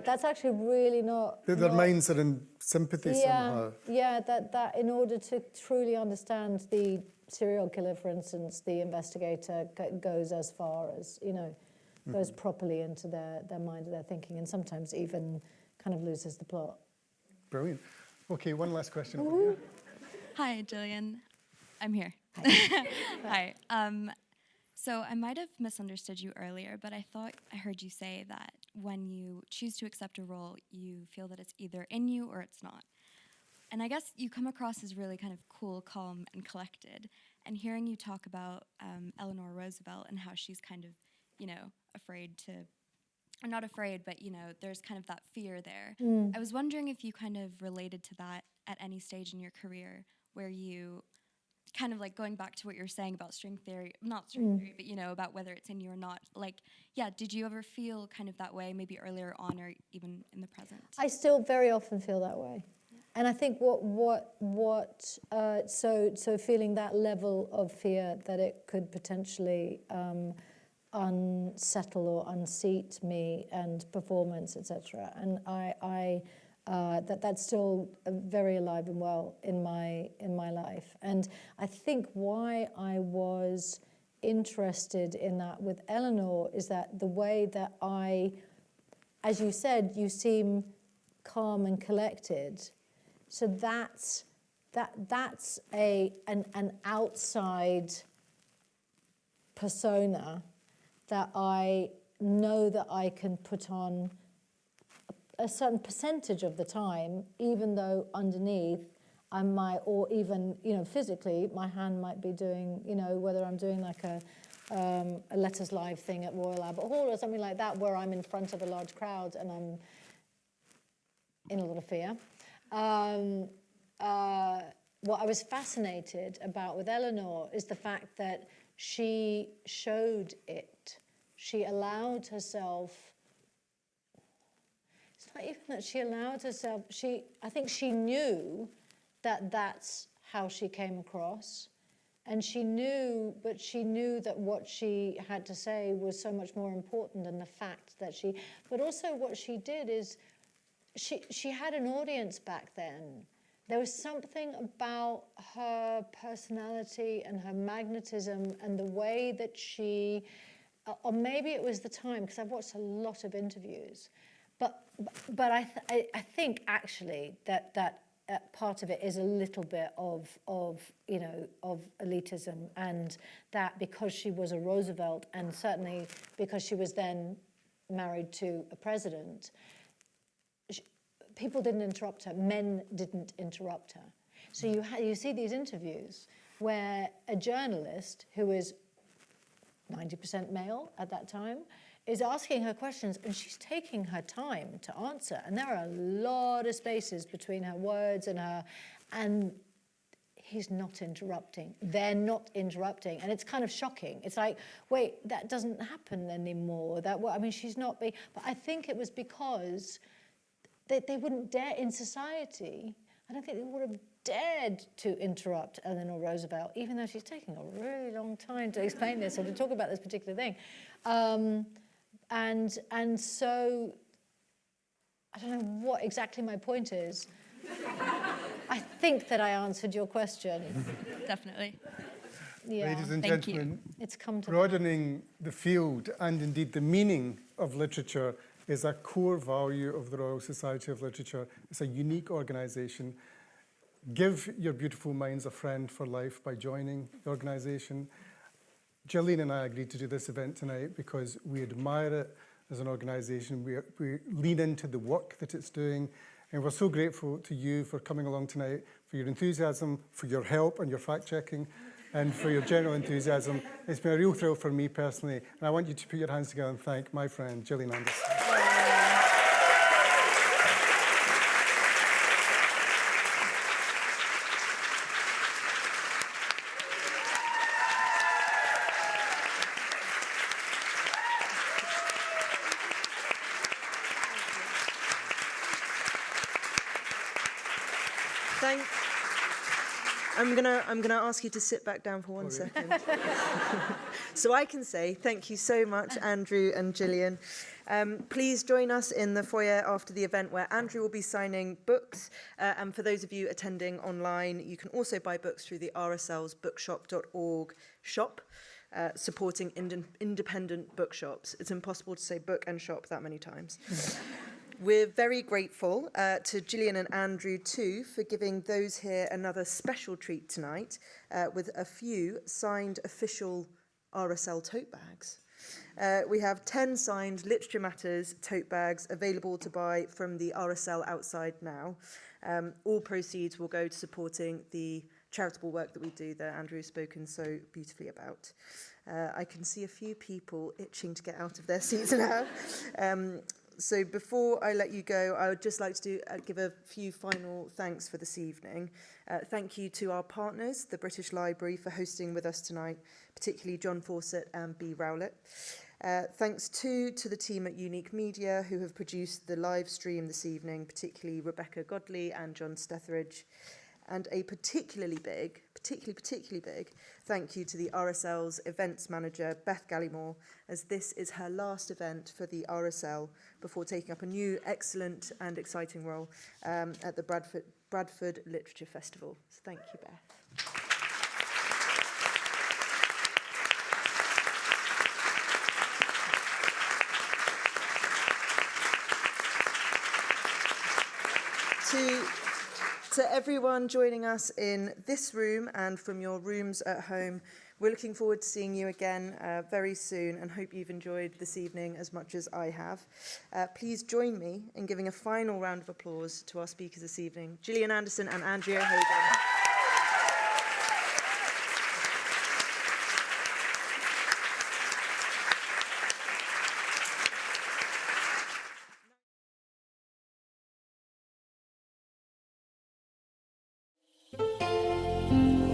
that's actually really not. Their minds are in sympathy somehow. Yeah, that in order to truly understand the serial killer, for instance, the investigator goes as far as goes properly into their mind, their thinking, and sometimes even kind of loses the plot. Brilliant. Okay, one last question over here. Hi, Gillian. I'm here. Hi. Hi. So I might have misunderstood you earlier, but I thought I heard you say that when you choose to accept a role, you feel that it's either in you or it's not. And I guess you come across as really kind of cool, calm, and collected. And hearing you talk about Eleanor Roosevelt and how she's kind of, afraid to, or not afraid, but, there's kind of that fear there. I was wondering if you kind of related to that at any stage in your career where you kind of like going back to what you were saying about string theory, not string theory, but, about whether it's in you or not. Like, yeah, did you ever feel kind of that way, maybe earlier on or even in the present? I still very often feel that way. And I think so feeling that level of fear that it could potentially unsettle or unseat me and performance, etc. And that's still very alive and well in my life. And I think why I was interested in that with Eleanor is that the way that as you said, you seem calm and collected. So that's an outside persona that I know that I can put on a certain percentage of the time, even though underneath I might, or even, you know, physically, my hand might be doing, you know, whether I'm doing like a Letters Live thing at Royal Albert Hall or something like that, where I'm in front of a large crowd and I'm in a lot of fear. What I was fascinated about with Eleanor is the fact that she showed it. She allowed herself, it's not even that she allowed herself, I think she knew that that's how she came across. And she knew, but she knew that what she had to say was so much more important than the fact that but also what she did is, she had an audience back then. There was something about her personality and her magnetism and the way that she, or maybe it was the time, because I've watched a lot of interviews, but I think actually that part of it is a little bit of you know, of elitism, and that because she was a Roosevelt, and certainly because she was then married to a president, people didn't interrupt her, men didn't interrupt her. So you see these interviews where a journalist who is 90% male at that time is asking her questions, and she's taking her time to answer. And there are a lot of spaces between her words and he's not interrupting. They're not interrupting. And it's kind of shocking. It's like, wait, that doesn't happen anymore. I mean, she's not being, but I think it was because they wouldn't dare in society. I don't think they would have dared to interrupt Eleanor Roosevelt, even though she's taking a really long time to explain this or to talk about this particular thing. And so, I don't know what exactly my point is. I think that I answered your question. Definitely. Yeah. Ladies and Thank gentlemen, it's come to broadening the field and indeed the meaning of literature is a core value of the Royal Society of Literature. It's a unique organisation. Give your beautiful minds a friend for life by joining the organisation. Gillian and I agreed to do this event tonight because we admire it as an organisation. We lean into the work that it's doing, and we're so grateful to you for coming along tonight, for your enthusiasm, for your help and your fact-checking, and for your general enthusiasm. It's been a real thrill for me personally, and I want you to put your hands together and thank my friend, Gillian Anderson. I'm gonna ask you to sit back down for 1 second. So I can say thank you so much, Andrew and Gillian. Please join us in the foyer after the event, where Andrew will be signing books. And for those of you attending online, you can also buy books through the RSL's bookshop.org shop, supporting independent bookshops. It's impossible to say book and shop that many times. We're very grateful to Gillian and Andrew too for giving those here another special treat tonight with a few signed official RSL tote bags. We have 10 signed Literature Matters tote bags available to buy from the RSL outside now. All proceeds will go to supporting the charitable work that we do that Andrew has spoken so beautifully about. I can see a few people itching to get out of their seats now. So before I let you go, I would just like to give a few final thanks for this evening. Thank you to our partners, the British Library, for hosting with us tonight, particularly John Fawcett and B. Rowlett. Thanks too to the team at Unique Media who have produced the live stream this evening, particularly Rebecca Godley and John Stetheridge. And a particularly big thank you to the RSL's events manager, Beth Gallimore, as this is her last event for the RSL before taking up a new, excellent and exciting role at the Bradford Literature Festival. So thank you, Beth. To everyone joining us in this room and from your rooms at home, We're looking forward to seeing you again very soon and hope you've enjoyed this evening as much as I have. Please join me in giving a final round of applause to our speakers this evening, Gillian Anderson and Andrea Hogan.